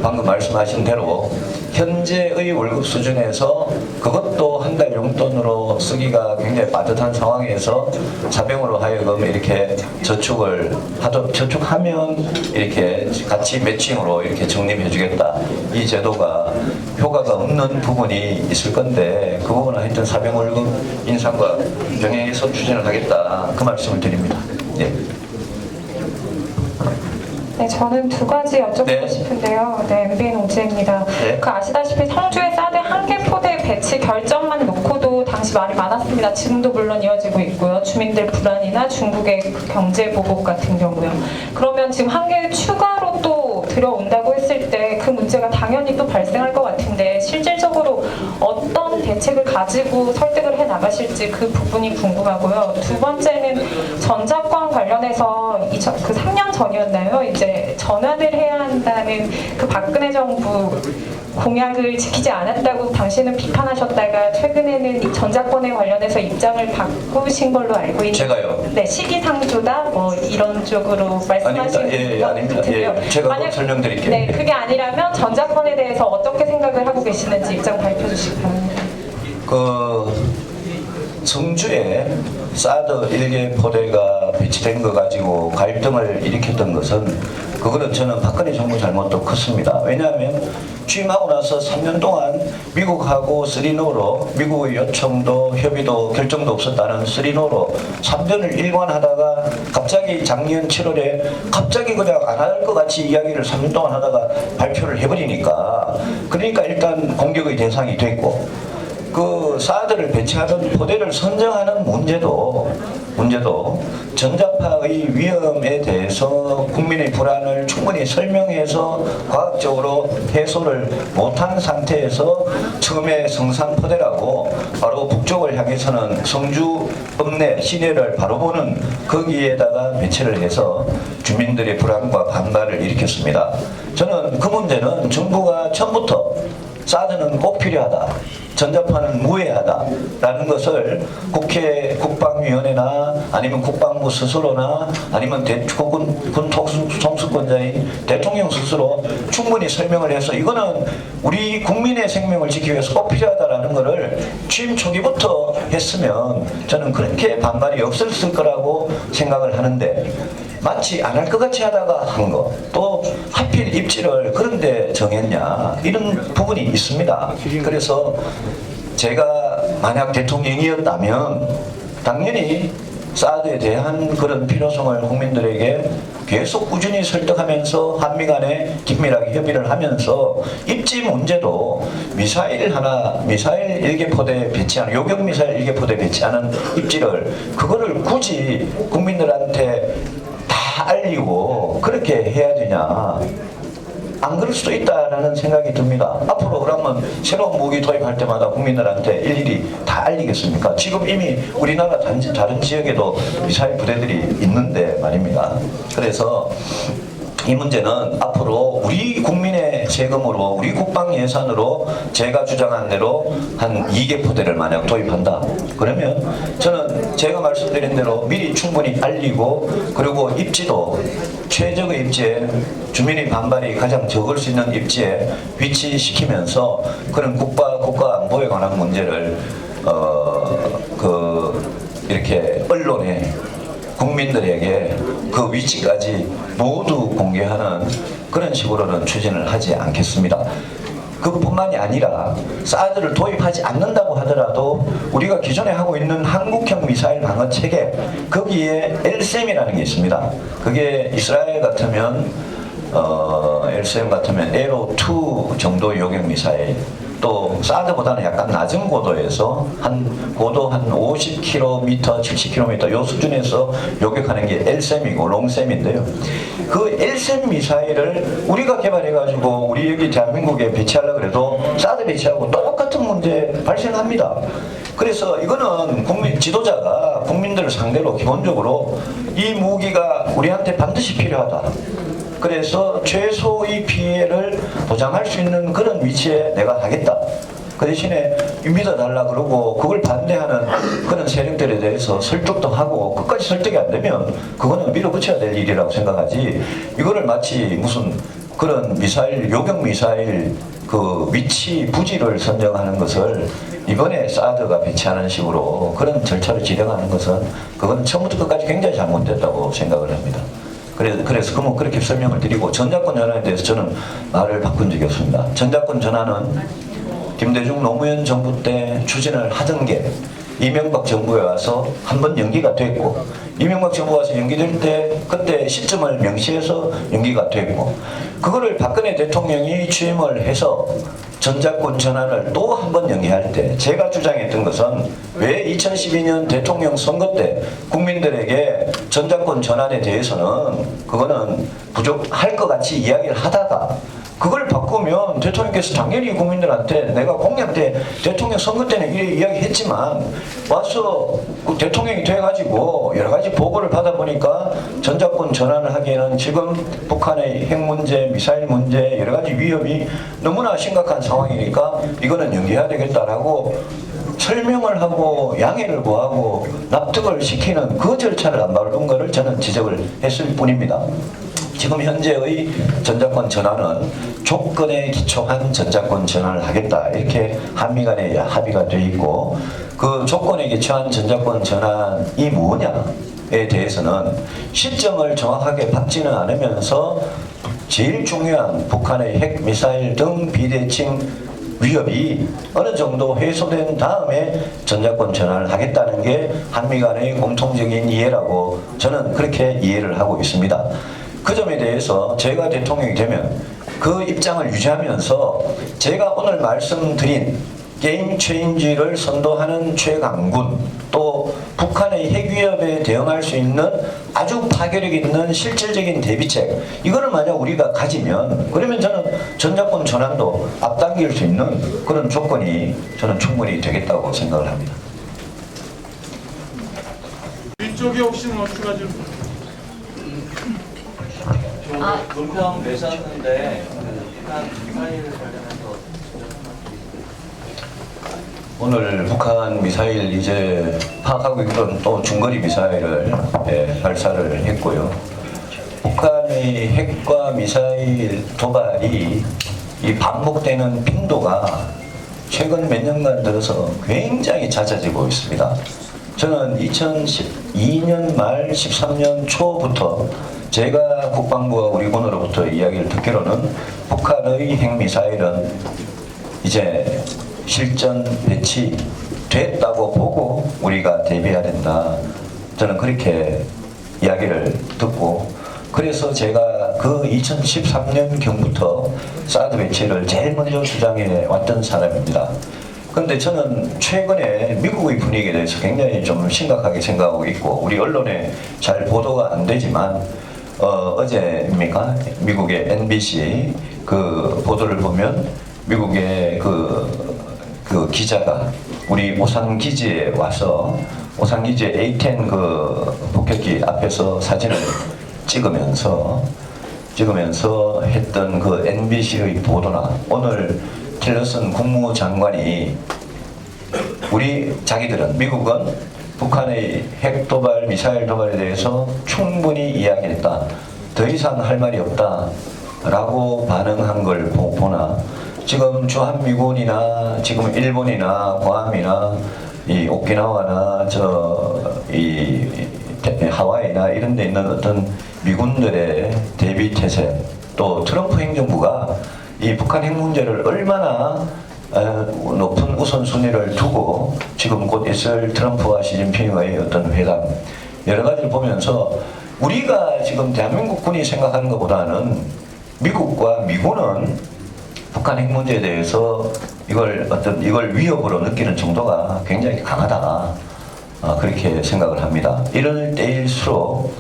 [SPEAKER 1] 방금 말씀하신 대로 현재의 월급 수준에서 그것도 한 달 용돈으로 쓰기가 굉장히 빠듯한 상황에서 사병으로 하여금 이렇게 저축하면 이렇게 같이 매칭으로 이렇게 적립해 주겠다. 이 제도가 효과가 없는 부분이 있을 건데, 그 부분은 하여튼 사병 월급 인상과 병행해서 추진을 하겠다, 그 말씀을 드립니다. 예.
[SPEAKER 4] 네, 저는 두 가지 여쭤보고
[SPEAKER 1] 네.
[SPEAKER 4] 싶은데요. 네, MBN 오지혜입니다.
[SPEAKER 1] 네.
[SPEAKER 4] 아시다시피 성주의 사드 한개 포대 배치 결정만 놓고도 당시 말이 많았습니다. 지금도 물론 이어지고 있고요. 주민들 불안이나 중국의 경제 보복 같은 경우요. 그러면 지금 한 개 추가로 또 들어온다고 했을 때 그 문제가 당연히 또 발생할 것 같은데, 실질적으로 어떤 대책을 가지고 설득을 해 나가실지 그 부분이 궁금하고요. 두 번째는 전자권 관련해서 그 3년 전이었나요? 이제 전환을 해야 한다는 그 박근혜 정부 공약을 지키지 않았다고 당시에는 비판하셨다가, 최근에는 이 전자권에 관련해서 입장을 바꾸신 걸로 알고 있는데,
[SPEAKER 1] 제가요?
[SPEAKER 4] 네, 시기상조다 이런 쪽으로 말씀하신
[SPEAKER 1] 아닙니다. 예, 아닙니다.
[SPEAKER 4] 같은데요.
[SPEAKER 1] 예, 제가 그거 설명드릴게요.
[SPEAKER 4] 네, 그게 아니라면 전자권에 대해서 어떻게 생각을 하고 계시는지 입장 밝혀 주시기 바랍니다.
[SPEAKER 2] 성주에 사드 1개 포대가 배치된 거 가지고 갈등을 일으켰던 것은 그거는 저는 박근혜 정부 잘못도 컸습니다. 왜냐하면 취임하고 나서 3년 동안 미국하고 3노로 미국의 요청도 협의도 결정도 없었다는 3노로 3년을 일관하다가 갑자기 작년 7월에 갑자기 그냥 안 할 것 같이 이야기를 3년 동안 하다가 발표를 해버리니까 그러니까 일단 공격의 대상이 됐고 그 사드를 배치하던 포대를 선정하는 문제도 전자파의 위험에 대해서 국민의 불안을 충분히 설명해서 과학적으로 해소를 못한 상태에서 처음에 성산포대라고 바로 북쪽을 향해서는 성주 읍내 시내를 바로 보는 거기에다가 배치를 해서 주민들의 불안과 반발을 일으켰습니다. 저는 그 문제는 정부가 처음부터 사드는 꼭 필요하다. 전자파는 무해하다라는 것을 국회 국방위원회나 아니면 국방부 스스로나 아니면 군 통수권자인 대통령 스스로 충분히 설명을 해서 이거는 우리 국민의 생명을 지키기 위해서 꼭 필요하다라는 것을 취임 초기부터 했으면 저는 그렇게 반발이 없었을 거라고 생각을 하는데 마치 안 할 것 같이 하다가 한 거, 또 하필 입지를 그런데 정했냐 이런 부분이 있습니다. 그래서 제가 만약 대통령이었다면 당연히 사드에 대한 그런 필요성을 국민들에게 계속 꾸준히 설득하면서 한미 간에 긴밀하게 협의를 하면서 입지 문제도 미사일 1개 포대 배치하는 요격 미사일 1개 포대 배치하는 입지를 그거를 굳이 국민들한테 다 알리고 그렇게 해야 되냐. 안 그럴 수도 있다라는 생각이 듭니다. 앞으로 그러면 새로운 무기 도입할 때마다 국민들한테 일일이 다 알리겠습니까? 지금 이미 우리나라 다른 지역에도 미사일 부대들이 있는데 말입니다. 그래서 이 문제는 앞으로 우리 국민의 세금으로 우리 국방 예산으로 제가 주장한 대로 한 2개 포대를 만약 도입한다. 그러면 저는 제가 말씀드린 대로 미리 충분히 알리고 그리고 입지도 최적의 입지에 주민의 반발이 가장 적을 수 있는 입지에 위치시키면서 그런 국가 안보에 관한 문제를 이렇게 언론에 국민들에게 그 위치까지 모두 공개하는 그런 식으로는 추진을 하지 않겠습니다. 그뿐만이 아니라 사드를 도입하지 않는다고 하더라도 우리가 기존에 하고 있는 한국형 미사일 방어 체계 거기에 LSM이라는 게 있습니다. 그게 이스라엘 같으면 LSM 같으면 에로2 정도 요격 미사일 또 사드보다는 약간 낮은 고도에서 고도 한 50km, 70km 요 수준에서 요격하는 게 LSM이고 롱샘인데요. 그 LSM 미사일을 우리가 개발해가지고 우리 여기 대한민국에 배치하려고 해도 사드 배치하고 똑같은 문제 발생합니다. 그래서 이거는 국민 지도자가 국민들을 상대로 기본적으로 이 무기가 우리한테 반드시 필요하다. 그래서 최소의 피해를 보장할 수 있는 그런 위치에 내가 하겠다. 그 대신에 믿어달라 그러고 그걸 반대하는 그런 세력들에 대해서 설득도 하고 끝까지 설득이 안 되면 그거는 밀어붙여야 될 일이라고 생각하지 이거를 마치 무슨 그런 미사일, 요격 미사일 그 위치 부지를 선정하는 것을 이번에 사드가 배치하는 식으로 그런 절차를 진행하는 것은 그건 처음부터 끝까지 굉장히 잘못됐다고 생각을 합니다. 그래서 그러면 그렇게 설명을 드리고 전자권 전환에 대해서 저는 말을 바꾼 적이 없습니다. 전자권 전환은 김대중 노무현 정부 때 추진을 하던 게 이명박 정부에 와서 한번 연기가 됐고 이명박 정부가 와서 연기될 때 그때 시점을 명시해서 연기가 됐고 그거를 박근혜 대통령이 취임을 해서 전자권 전환을 또 한 번 연기할 때 제가 주장했던 것은 왜 2012년 대통령 선거 때 국민들에게 전자권 전환에 대해서는 그거는 부족할 것 같이 이야기를 하다가 그걸 바꾸면 대통령께서 당연히 국민들한테 내가 공약 때 대통령 선거 때는 이렇게 이야기했지만 와서 대통령이 돼가지고 여러 가지 보고를 받아보니까 전자권 전환을 하기에는 지금 북한의 핵 문제, 미사일 문제 여러 가지 위협이 너무나 심각한 상황이니까 이거는 연기해야 되겠다라고 설명을 하고 양해를 구하고 납득을 시키는 그 절차를 안 밟은 것을 저는 지적을 했을 뿐입니다. 지금 현재의 전자권 전환은 조건에 기초한 전자권 전환을 하겠다 이렇게 한미 간에 합의가 되어 있고 그 조건에 기초한 전자권 전환이 뭐냐에 대해서는 시점을 정확하게 받지는 않으면서 제일 중요한 북한의 핵, 미사일 등 비대칭 위협이 어느 정도 해소된 다음에 전자권 전환을 하겠다는 게 한미 간의 공통적인 이해라고 저는 그렇게 이해를 하고 있습니다. 그 점에 대해서 제가 대통령이 되면 그 입장을 유지하면서 제가 오늘 말씀드린 게임 체인지를 선도하는 최강군 또 북한의 핵 위협에 대응할 수 있는 아주 파괴력 있는 실질적인 대비책 이거를 만약 우리가 가지면 그러면 저는 전자권 전환도 앞당길 수 있는 그런 조건이 저는 충분히 되겠다고 생각을 합니다.
[SPEAKER 5] 위쪽에 혹시 뭐 추가 좀
[SPEAKER 1] 논평 내셨는데 북한 미사일 관련해서 오늘 북한 미사일 이제 파악하고 있던 또 중거리 미사일을 발사를 했고요. 북한의 핵과 미사일 도발이 이 반복되는 빈도가 최근 몇 년간 들어서 굉장히 잦아지고 있습니다. 저는 2012년 말 13년 초부터 제가 국방부와 우리 군으로부터 이야기를 듣기로는 북한의 핵미사일은 이제 실전 배치됐다고 보고 우리가 대비해야 된다. 저는 그렇게 이야기를 듣고 그래서 제가 그 2013년경부터 사드 배치를 제일 먼저 주장해 왔던 사람입니다. 그런데 저는 최근에 미국의 분위기에 대해서 굉장히 좀 심각하게 생각하고 있고 우리 언론에 잘 보도가 안 되지만 어제입니까? 미국의 NBC 그 보도를 보면 미국의 그 기자가 우리 오산 기지에 와서 오산 기지의 A-10 그 폭격기 앞에서 사진을 찍으면서 했던 그 NBC의 보도나 오늘 틸러슨 국무장관이 우리 자기들은 미국은 북한의 핵 도발, 미사일 도발에 대해서 충분히 이야기했다. 더 이상 할 말이 없다. 라고 반응한 걸 보나 지금 주한미군이나 지금 일본이나 구암이나 이 오키나와나 이 하와이나 이런 데 있는 어떤 미군들의 대비 태세 또 트럼프 행정부가 이 북한 핵 문제를 얼마나 높은 우선순위를 두고 지금 곧 있을 트럼프와 시진핑의 어떤 회담 여러 가지를 보면서 우리가 지금 대한민국 군이 생각하는 것보다는 미국과 미군은 북한 핵 문제에 대해서 이걸 위협으로 느끼는 정도가 굉장히 강하다. 그렇게 생각을 합니다. 이럴 때일수록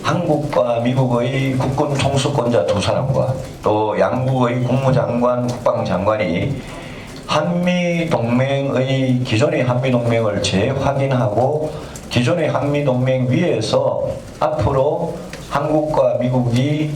[SPEAKER 1] 한국과 미국의 국군 통수권자 두 사람과 또 양국의 국무장관, 국방장관이 한미동맹의 기존의 한미동맹을 재확인하고 기존의 한미동맹 위에서 앞으로 한국과 미국이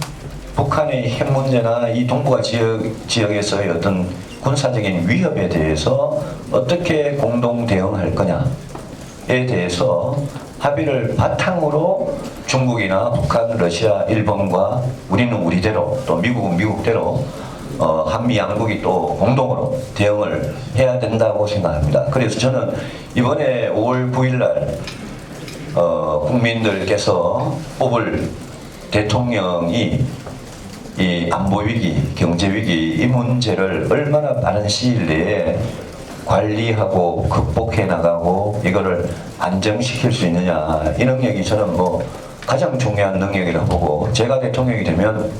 [SPEAKER 1] 북한의 핵 문제나 이 동북아 지역에서의 어떤 군사적인 위협에 대해서 어떻게 공동 대응할 거냐에 대해서 합의를 바탕으로 중국이나 북한, 러시아, 일본과 우리는 우리대로 또 미국은 미국대로 한미 양국이 또 공동으로 대응을 해야 된다고 생각합니다. 그래서 저는 이번에 5월 9일 날 국민들께서 뽑을 대통령이 이 안보 위기, 경제 위기 이 문제를 얼마나 빠른 시일 내에 관리하고 극복해 나가고 이거를 안정시킬 수 있느냐 이 능력이 저는 뭐 가장 중요한 능력이라고 보고 제가 대통령이 되면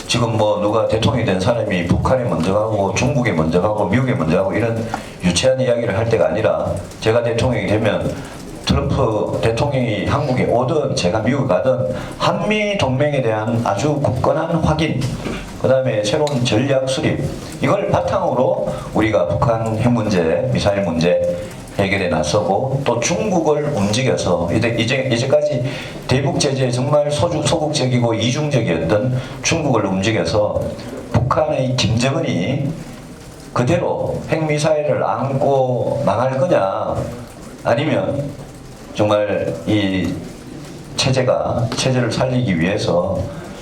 [SPEAKER 1] 지금 뭐 누가 대통령이 된 사람이 북한에 먼저 가고 중국에 먼저 가고 미국에 먼저 가고 이런 유치한 이야기를 할 때가 아니라 제가 대통령이 되면 트럼프 대통령이 한국에 오든 제가 미국에 가든 한미 동맹에 대한 아주 굳건한 확인 그 다음에 새로운 전략 수립 이걸 바탕으로 우리가 북한 핵 문제, 미사일 문제 해결에 나서고 또 중국을 움직여서 이제까지 대북 제재에 정말 소극적이고 이중적이었던 중국을 움직여서 북한의 김정은이 그대로 핵미사일을 안고 망할 거냐 아니면 정말 이 체제를 살리기 위해서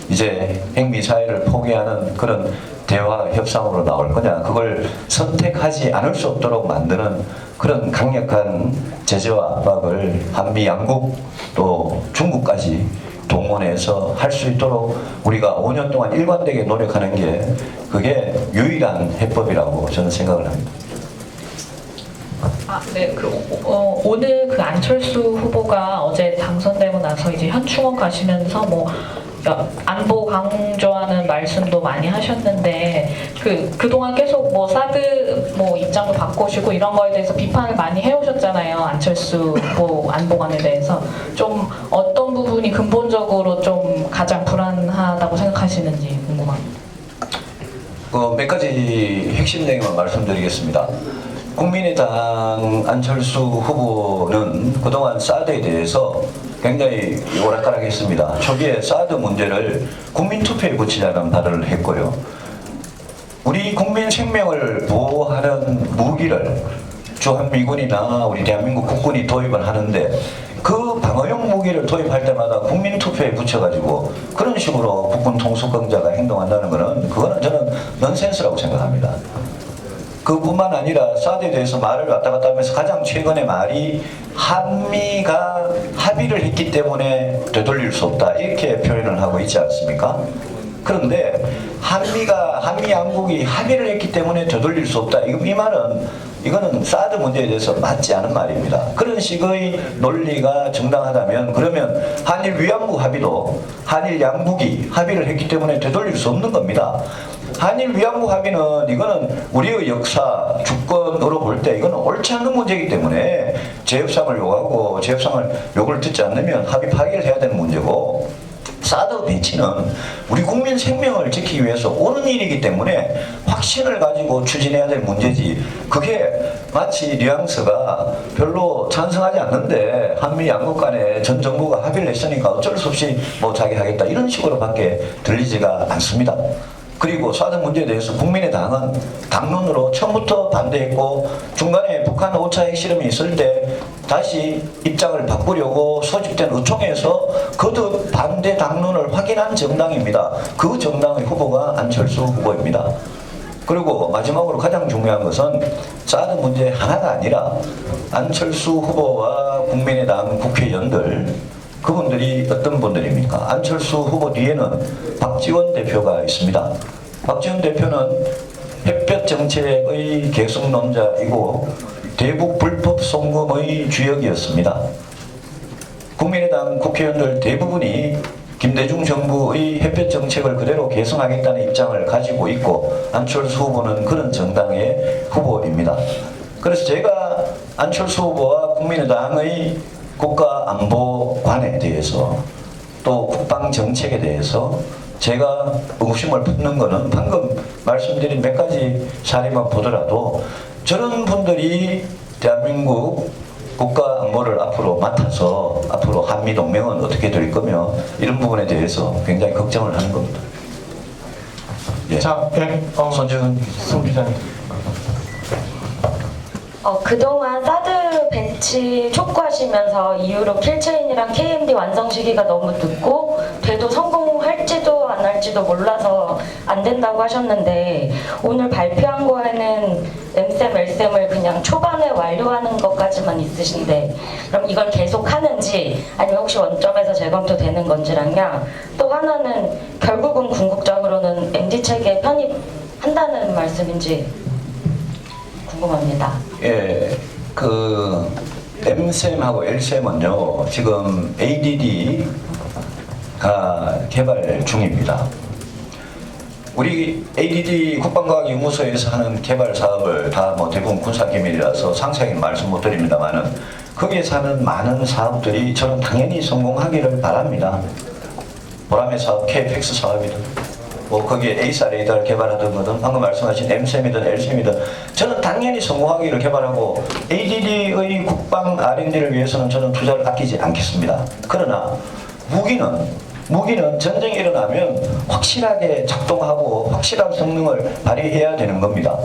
[SPEAKER 1] 이제 핵미사일을 포기하는 그런 대화 협상으로 나올 거냐, 그걸 선택하지 않을 수 없도록 만드는 그런 강력한 제재와 압박을 한미 양국 또 중국까지 동원해서 할 수 있도록 우리가 5년 동안 일관되게 노력하는 게 그게 유일한 해법이라고 저는 생각을 합니다.
[SPEAKER 6] 네. 오늘 그 안철수 후보가 어제 당선되고 나서 이제 현충원 가시면서 뭐 안보 강조하는 말씀도 많이 하셨는데 그동안 계속 뭐 사드 뭐 입장도 바꾸시고 이런 거에 대해서 비판을 많이 해오셨잖아요. 안철수 후보 안보관에 대해서 좀 어떤 부분이 근본적으로 좀 가장 불안하다고 생각하시는지 궁금합니다.
[SPEAKER 1] 몇 가지 핵심 내용만 말씀드리겠습니다. 국민의당 안철수 후보는 그동안 사드에 대해서 굉장히 오락가락했습니다. 초기에 사드 문제를 국민투표에 붙이자는 발언을 했고요. 우리 국민 생명을 보호하는 무기를 주한미군이나 우리 대한민국 국군이 도입을 하는데 그 방어용 무기를 도입할 때마다 국민투표에 붙여가지고 그런 식으로 국군 통수권자가 행동한다는 그거는 저는 넌센스라고 생각합니다. 그뿐만 아니라 사드에 대해서 말을 왔다 갔다 하면서 가장 최근의 말이 한미가 합의를 했기 때문에 되돌릴 수 없다 이렇게 표현을 하고 있지 않습니까? 그런데 한미 양국이 합의를 했기 때문에 되돌릴 수 없다 이 말은 이거는 사드 문제에 대해서 맞지 않은 말입니다. 그런 식의 논리가 정당하다면 그러면 한일 위안부 합의도 한일 양국이 합의를 했기 때문에 되돌릴 수 없는 겁니다. 한일 위안부 합의는 이거는 우리의 역사, 주권으로 볼 때 이거는 옳지 않는 문제이기 때문에 재협상을 요구하고 재협상을 요구를 듣지 않으면 합의 파기를 해야 되는 문제고 사드 배치는 우리 국민 생명을 지키기 위해서 오는 일이기 때문에 확신을 가지고 추진해야 될 문제지 그게 마치 뉘앙스가 별로 찬성하지 않는데 한미 양국 간에 전 정부가 합의를 했으니까 어쩔 수 없이 뭐 자기 하겠다 이런 식으로밖에 들리지가 않습니다. 그리고 사드 문제에 대해서 국민의당은 당론으로 처음부터 반대했고 중간에 북한 5차 핵실험이 있을 때 다시 입장을 바꾸려고 소집된 의총에서 거듭 반대 당론을 확인한 정당입니다. 그 정당의 후보가 안철수 후보입니다. 그리고 마지막으로 가장 중요한 것은 사드 문제 하나가 아니라 안철수 후보와 국민의당 국회의원들 그분들이 어떤 분들입니까? 안철수 후보 뒤에는 박지원 대표가 있습니다. 박지원 대표는 햇볕 정책의 계승론자이고 대북 불법 송금의 주역이었습니다. 국민의당 국회의원들 대부분이 김대중 정부의 햇볕 정책을 그대로 계승하겠다는 입장을 가지고 있고 안철수 후보는 그런 정당의 후보입니다. 그래서 제가 안철수 후보와 국민의당의 국가안보관에 대해서 또 국방정책에 대해서 제가 의구심을 품는 것은 방금 말씀드린 몇 가지 사례만 보더라도 저런 분들이 대한민국 국가안보를 앞으로 맡아서 앞으로 한미동맹은 어떻게 될 거며 이런 부분에 대해서 굉장히 걱정을 하는 겁니다. 예.
[SPEAKER 5] 자, 네,
[SPEAKER 1] 손재훈
[SPEAKER 5] 기자님.
[SPEAKER 7] 그동안 사드 배치 촉구하시면서 이후로 킬체인이랑 KMD 완성 시기가 너무 늦고 돼도 성공할지도 안 할지도 몰라서 안 된다고 하셨는데 오늘 발표한 거에는 M셈, L셈을 그냥 초반에 완료하는 것까지만 있으신데 그럼 이걸 계속 하는지 아니면 혹시 원점에서 재검토되는 건지랑요. 또 하나는 결국은 궁극적으로는 MD체계에 편입한다는 말씀인지 궁금합니다.
[SPEAKER 1] 예, 그 M셈하고 L셈은요 지금 ADD가 개발 중입니다. 우리 ADD 국방과학연구소에서 하는 개발 사업을 다 뭐 대부분 군사기밀이라서 상세하게 말씀 못 드립니다만은 거기에서 하는 많은 사업들이 저는 당연히 성공하기를 바랍니다. 보람의 사업, KFX 사업이든 뭐 거기에 ASA 레이더를 개발하던 거든 방금 말씀하신 M셈이든 L셈이든 저는 당연히 성공하기를 개발하고 ADD의 국방 R&D를 위해서는 저는 투자를 아끼지 않겠습니다. 그러나 무기는
[SPEAKER 2] 무기는 전쟁이 일어나면 확실하게 작동하고 확실한 성능을 발휘해야 되는 겁니다.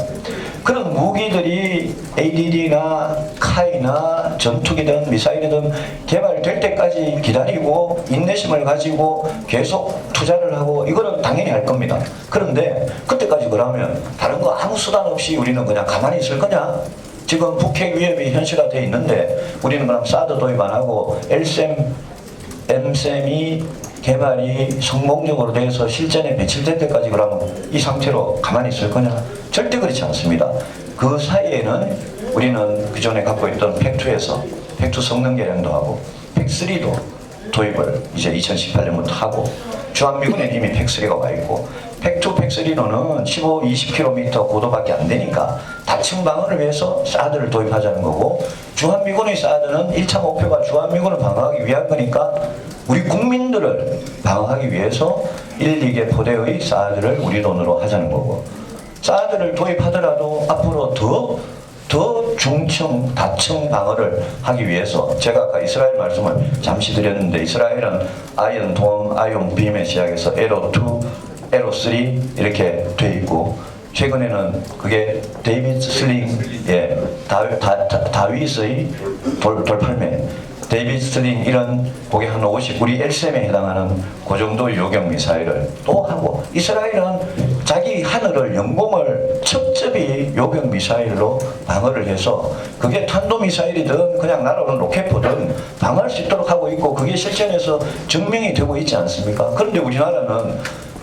[SPEAKER 2] 그런 무기들이 ADD나 카이나 전투기든 미사일이든 개발될 때까지 기다리고 인내심을 가지고 계속 투자를 하고 이거는 당연히 할 겁니다. 그런데 그때까지 그러면 다른 거 아무 수단 없이 우리는 그냥 가만히 있을 거냐? 지금 북핵 위협이 현실화되어 있는데 우리는 그럼 사드 도입 안 하고 LSAM, MSAM이 개발이 성공적으로 돼서 실전에 배출될 때까지 그러면 이 상태로 가만히 있을 거냐? 절대 그렇지 않습니다. 그 사이에는 우리는 기존에 갖고 있던 팩2에서 팩2 성능 개량도 하고 팩3도 도입을 이제 2018년부터 하고 주한미군에 이미 팩3가 와 있고 팩2, 팩3로는 15, 20km 고도밖에 안 되니까 다층 방어를 위해서 사드를 도입하자는 거고 주한미군의 사드는 1차 목표가 주한미군을 방어하기 위한 거니까 우리 국민들을 방어하기 위해서 1, 2개 포대의 사드를 우리 돈으로 하자는 거고 사드를 도입하더라도 앞으로 더 중층, 다층 방어를 하기 위해서 제가 아까 이스라엘 말씀을 잠시 드렸는데 이스라엘은 아이언돔, 아이언빔에 시작해서 에로2, 에로3 이렇게 돼 있고 최근에는 그게 데이비드 슬링, 예, 다윗의 돌팔매 데이비드 슬링 이런 그게 한 50, 우리 LSM에 해당하는 그 정도의 요격 미사일을 또 하고 이스라엘은 자기 하늘을 영공을 첩첩이 요격 미사일로 방어를 해서 그게 탄도 미사일이든 그냥 날아오는 로켓포든 방어할 수 있도록 하고 있고 그게 실전에서 증명이 되고 있지 않습니까? 그런데 우리나라는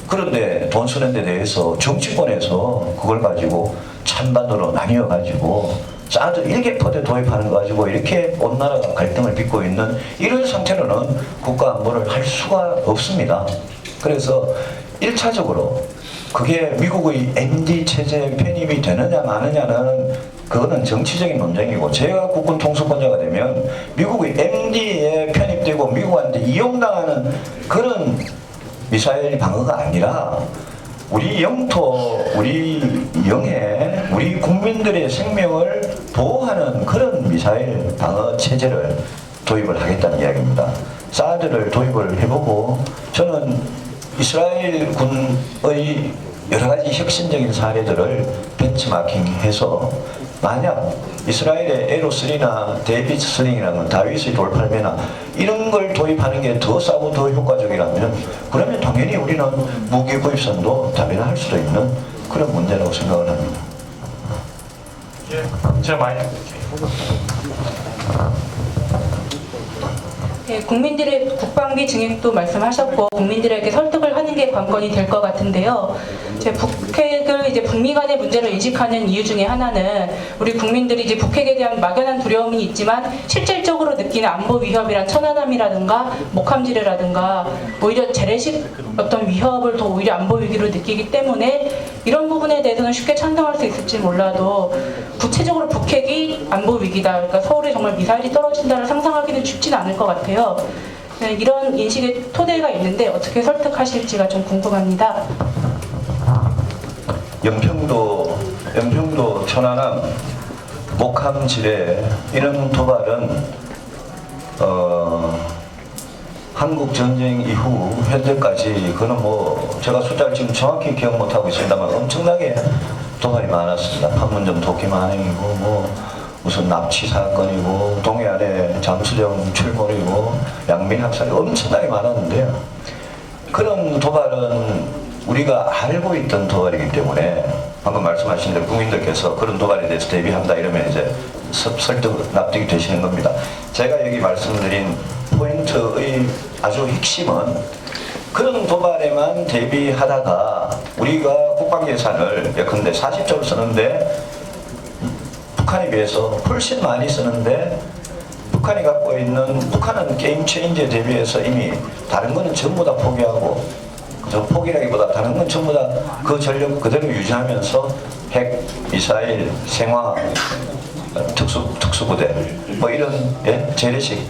[SPEAKER 2] 그런데 돈 쓰는 데 대해서 정치권에서 그걸 가지고 찬반으로 나뉘어 가지고 사드 1개 포대 도입하는 거 가지고 이렇게 온 나라가 갈등을 빚고 있는 이런 상태로는 국가 안보를 할 수가 없습니다. 그래서 1차적으로 그게 미국의 MD 체제에 편입이 되느냐 마느냐는 그거는 정치적인 논쟁이고 제가 국군 통수권자가 되면 미국의 MD에 편입되고 미국한테 이용당하는 그런 미사일 방어가 아니라 우리 영토, 우리 영해, 우리 국민들의 생명을 보호하는 그런 미사일 방어 체제를 도입을 하겠다는 이야기입니다. 사드를 도입을 해보고 저는 이스라엘 군의 여러 가지 혁신적인 사례들을 벤치마킹해서 만약 이스라엘의 에로3나 데이비드 슬링이라는 다윗의 돌팔매나 이런 걸 도입하는 게 더 싸고 더 효과적이라면 그러면 당연히 우리는 무기 구입선도 다변화할 수도 있는 그런 문제라고 생각을 합니다.
[SPEAKER 3] 예, 제가 많이
[SPEAKER 8] 네, 국민들의 국방비 증액도 말씀하셨고 국민들에게 설득을 하는 게 관건이 될 것 같은데요. 이제 북핵을 이제 북미 간의 문제로 인식하는 이유 중에 하나는 우리 국민들이 이제 북핵에 대한 막연한 두려움이 있지만 실질적으로 느끼는 안보 위협이란 천안함이라든가 목함지뢰라든가 오히려 재래식 어떤 위협을 더 오히려 안보 위기로 느끼기 때문에 이런 부분에 대해서는 쉽게 찬성할 수 있을지 몰라도 구체적으로 북핵이 안보 위기다. 그러니까 서울에 정말 미사일이 떨어진다를 상상하기는 쉽진 않을 것 같아요. 네, 이런 인식의 토대가 있는데 어떻게 설득하실지가 좀 궁금합니다.
[SPEAKER 2] 연평도 천안함, 목함지뢰 이런 도발은 한국 전쟁 이후 현재까지 그는 뭐 제가 숫자를 지금 정확히 기억 못하고 있습니다만 엄청나게 도발이 많았습니다. 판문점 도끼 만행이고 뭐 무슨 납치 사건이고 동해안에 잠수정 출몰이고 양민 학살이 엄청나게 많았는데요. 그런 도발은 우리가 알고 있던 도발이기 때문에 방금 말씀하신 대로 국민들께서 그런 도발에 대해서 대비한다 이러면 이제 설득 납득이 되시는 겁니다. 제가 여기 말씀드린 포인트의 아주 핵심은 그런 도발에만 대비하다가 우리가 국방 예산을 예컨대 40조를 쓰는데 북한에 비해서 훨씬 많이 쓰는데 북한이 갖고 있는 북한은 게임 체인지에 대비해서 이미 다른 거는 전부 다 포기하고 저 포기라기보다 다른 건 전부 다 그 전력 그대로 유지하면서 핵, 미사일, 생화, 특수부대 뭐 이런 재래식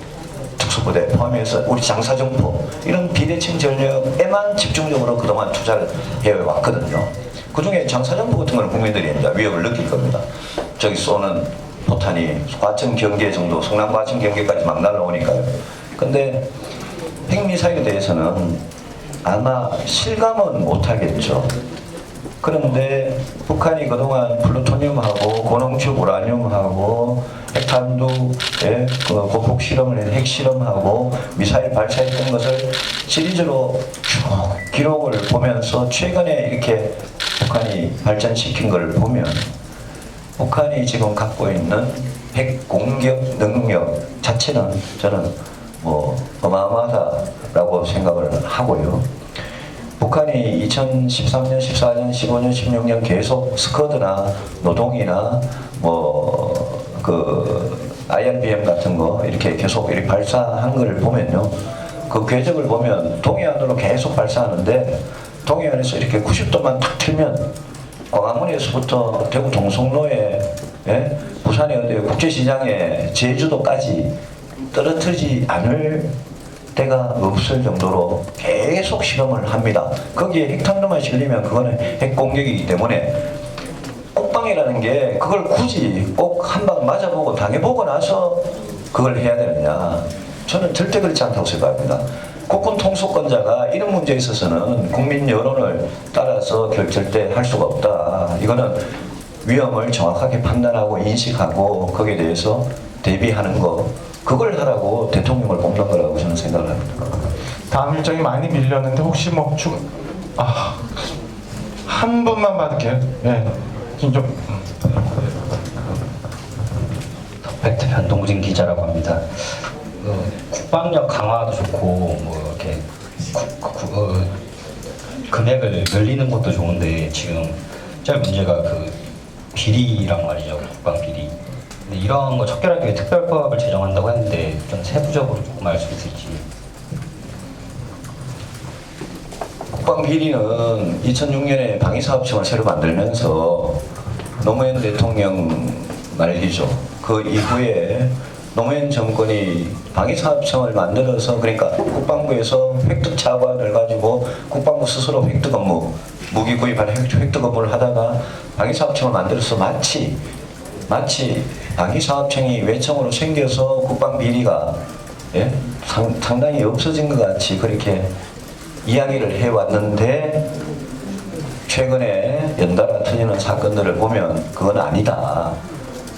[SPEAKER 2] 특수부대 포함해서 우리 장사정포 이런 비대칭 전력에만 집중적으로 그동안 투자를 해왔거든요. 그 중에 장사정포 같은 걸 국민들이 이제 위협을 느낄 겁니다. 저기 쏘는 포탄이 과천 경계 정도, 성남 과천 경계까지 막 날라오니까요. 근데 핵미사일에 대해서는 아마 실감은 못하겠죠. 그런데 북한이 그동안 플루토늄하고 고농축 우라늄하고 핵탄두의 그 보폭 실험을 핵실험하고 미사일 발사했던 것을 시리즈로 쭉 기록을 보면서 최근에 이렇게 북한이 발전시킨 걸 보면 북한이 지금 갖고 있는 핵 공격 능력 자체는 저는 뭐 어마어마하다라고 생각을 하고요. 북한이 2013년, 14년, 15년, 16년 계속 스커드나 노동이나 뭐 그 IRBM 같은 거 이렇게 계속 이렇게 발사한 걸 보면요. 그 궤적을 보면 동해안으로 계속 발사하는데 동해안에서 이렇게 90도만 탁 틀면 광화문에서부터 대구 동성로에 예? 부산의 어디 국제시장에 제주도까지 떨어뜨리지 않을 때가 없을 정도로 계속 실험을 합니다. 거기에 핵탄두만 실리면 그거는 핵공격이기 때문에 꼭방이라는 게 그걸 굳이 꼭 한 방 맞아보고 당해보고 나서 그걸 해야 되느냐. 저는 절대 그렇지 않다고 생각합니다. 국군 통수권자가 이런 문제에 있어서는 국민 여론을 따라서 절대 할 수가 없다. 이거는 위험을 정확하게 판단하고 인식하고 거기에 대해서 대비하는 거, 그걸 하라고 대통령을 뽑는 거라고 저는 생각을 합니다.
[SPEAKER 9] 다음 일정이 많이 밀렸는데 혹시 뭐 한 분만 받을게요. 네.
[SPEAKER 10] 팩트 변동진 기자라고 합니다. 국방력 강화도 좋고 뭐 이렇게 금액을 늘리는 것도 좋은데 지금 제일 문제가 그 비리랑 말이죠. 국방 비리. 근데 이런 거 척결하기 위해 특별법을 제정한다고 했는데 좀 세부적으로 조금 알 수 있을지.
[SPEAKER 2] 국방 비리는 2006년에 방위사업청을 새로 만들면서 노무현 대통령 말기죠. 그 이후에 노무현 정권이 방위사업청을 만들어서 그러니까 국방부에서 획득 차관을 가지고 국방부 스스로 획득 업무, 무기 구입하는 획득 업무를 하다가 방위사업청을 만들어서 마치 방위사업청이 외청으로 생겨서 국방 비리가 예? 상당히 없어진 것 같이 그렇게 이야기를 해왔는데 최근에 연달아 터지는 사건들을 보면 그건 아니다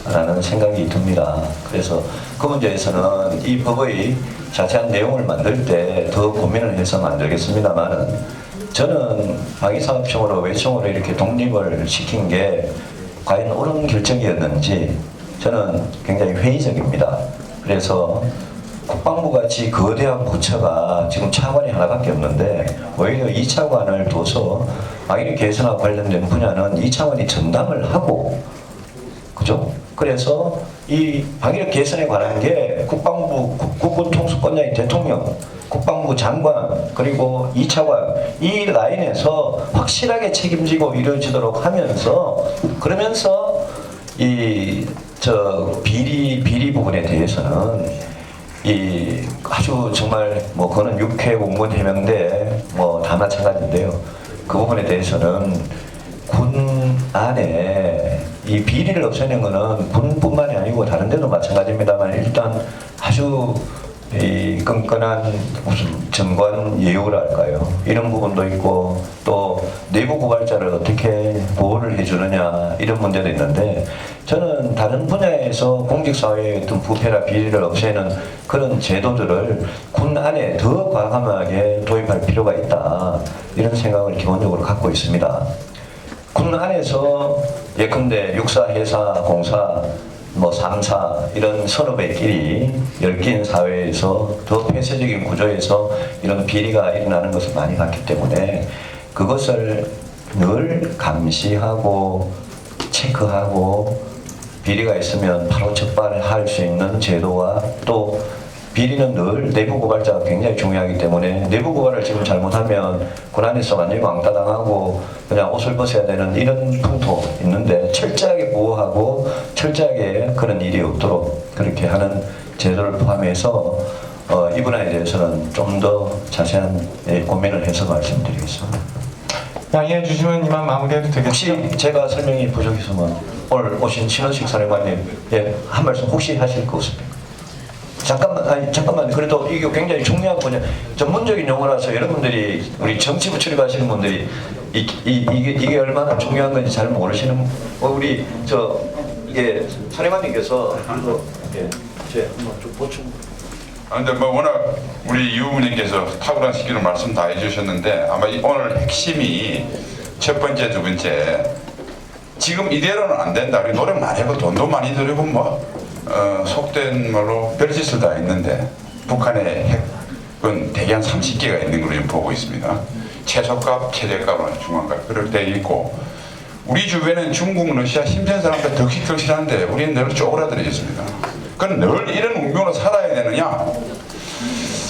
[SPEAKER 2] 라는 생각이 듭니다. 그래서 그 문제에서는 이 법의 자세한 내용을 만들 때 더 고민을 해서 만들겠습니다만은 저는 방위사업청으로 외청으로 이렇게 독립을 시킨 게 과연 옳은 결정이었는지 저는 굉장히 회의적입니다. 그래서 국방부같이 거대한 부처가 지금 차관이 하나밖에 없는데 오히려 이 차관을 둬서 방위력 개선과 관련된 분야는 이 차관이 전담을 하고 그죠? 그래서 이 방위력 개선에 관한 게 국방부 국군 통수권자인 대통령, 국방부 장관 그리고 이 차관 이 라인에서 확실하게 책임지고 이루어지도록 하면서 그러면서 이 비리 부분에 대해서는 이 아주 정말 뭐 그거는 육해 공군 해병대 뭐 다 마찬가지인데요. 그 부분에 대해서는 군 안에 이 비리를 없애는 거는 군뿐만이 아니고 다른 데도 마찬가지입니다만 일단 아주 이 끈끈한 무슨 정관 예우랄까요? 이런 부분도 있고 또 내부 고발자를 어떻게 보호를 해주느냐 이런 문제도 있는데 저는 다른 분야에서 공직사회의 어떤 부패나 비리를 없애는 그런 제도들을 군 안에 더 과감하게 도입할 필요가 있다 이런 생각을 기본적으로 갖고 있습니다. 군 안에서 예컨대 육사, 해사, 공사, 뭐 상사 이런 선후배끼리 얽힌 사회에서 더 폐쇄적인 구조에서 이런 비리가 일어나는 것을 많이 봤기 때문에 그것을 늘 감시하고 체크하고 비리가 있으면 바로 적발할 수 있는 제도와 또 비리는 늘 내부 고발자가 굉장히 중요하기 때문에 내부 고발을 지금 잘못하면 군 안에서 완전히 왕따당하고 그냥 옷을 벗어야 되는 이런 풍토 있는데 철저하게 보호하고 철저하게 그런 일이 없도록 그렇게 하는 제도를 포함해서 이 분야에 대해서는 좀 더 자세한 고민을 해서 말씀드리겠습니다.
[SPEAKER 9] 양해해 주시면 이만 마무리해도 되겠죠?
[SPEAKER 2] 혹시 제가 설명이 부족해서면 오늘 오신 신원식 사령관님 한 말씀 혹시 하실 거 없습니까? 잠깐만. 그래도 이게 굉장히 중요한 분야, 전문적인 용어라서 여러분들이 우리 정치부 출입하시는 분들이 이게 얼마나 중요한 건지 잘 모르시는 우리 이게 사령관님께서 제 한번 좀 보충.
[SPEAKER 11] 근데 뭐 워낙 우리 유 의원님께서 탁월한 스킬로 말씀 다 해주셨는데 아마 오늘 핵심이 첫 번째, 두 번째 지금 이대로는 안 된다. 우리 노력 많이 하고 돈도 많이 들이고 뭐 속된 말로 별짓을 다 했는데 북한의 핵은 대개 한 30개가 있는 걸로 지금 보고 있습니다. 최소값, 최저값은 중간값 그럴 때 있고 우리 주변엔 중국, 러시아 힘센 사람들 덕실덕실한데 우리는 늘 쪼그라들어 있습니다. 그럼 늘 이런 운명으로 살아야 되느냐?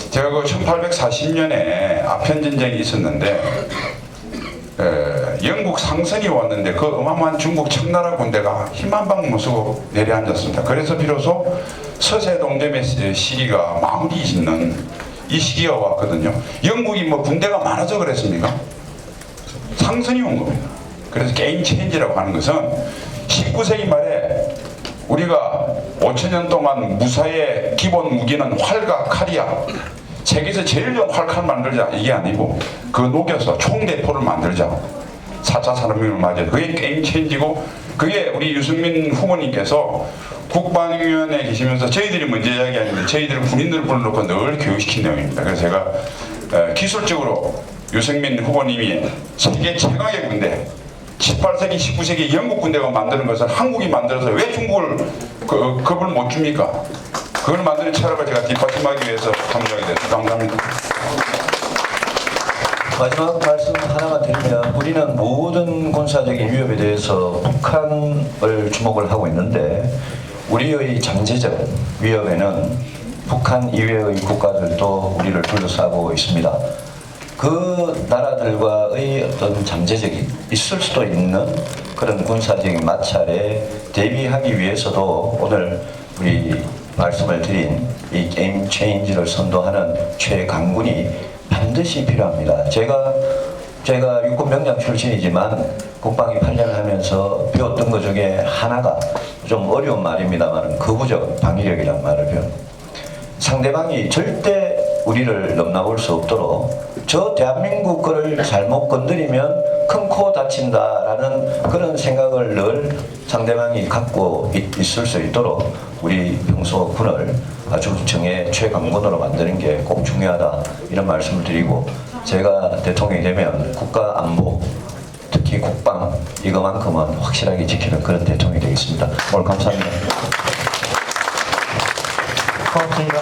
[SPEAKER 11] 제가 그 1840년에 아편전쟁이 있었는데 영국 상선이 왔는데 그 어마어마한 중국 청나라 군대가 힘 한 방 못 쓰고 내려앉았습니다. 그래서 비로소 서세동점의 시기가 마무리 짓는 이 시기가 왔거든요. 영국이 뭐 군대가 많아서 그랬습니까? 상선이 온 겁니다. 그래서 게임 체인지라고 하는 것은 19세기 말에 우리가 5천년 동안 무사의 기본 무기는 활과 칼이야. 세계에서 제일 좋은 활칼 만들자 이게 아니고 그거 녹여서 총대포를 만들자. 4차 산업혁명을 맞이해서 그게 게임 체인지고 그게 우리 유승민 후보님께서 국방위원회에 계시면서 저희들이 먼저 이야기하는데 저희들 군인들을 불러놓고 늘 교육시킨 내용입니다. 그래서 제가 기술적으로 유승민 후보님이 세계 최강의 군대 18세기, 19세기 영국 군대가 만드는 것을 한국이 만들어서 왜 중국을 겁을 못 줍니까? 그걸 만드는 철학을 제가 뒷받침하기 위해서 참여하게 됐습니다. 감사합니다.
[SPEAKER 2] 마지막 말씀 하나만 드리면 우리는 모든 군사적인 위협에 대해서 북한을 주목을 하고 있는데 우리의 잠재적 위협에는 북한 이외의 국가들도 우리를 둘러싸고 있습니다. 그 나라들과의 어떤 잠재적인 있을 수도 있는 그런 군사적인 마찰에 대비하기 위해서도 오늘 우리 말씀을 드린 이 게임 체인지를 선도하는 최강군이 반드시 필요합니다. 제가 육군 병장 출신이지만 국방위 8년을 하면서 배웠던 것 중에 하나가 좀 어려운 말입니다만 거부적 방위력이란 말을 배웁니다. 상대방이 절대 우리를 넘나올 수 없도록 저 대한민국 거를 잘못 건드리면 큰 코 다친다라는 그런 생각을 늘 상대방이 갖고 있을 수 있도록 우리 평소 군을 아주 정예 최강군으로 만드는 게 꼭 중요하다 이런 말씀을 드리고 제가 대통령이 되면 국가 안보 특히 국방 이거만큼은 확실하게 지키는 그런 대통령이 되겠습니다. 오늘 감사합니다.
[SPEAKER 9] 고맙습니다.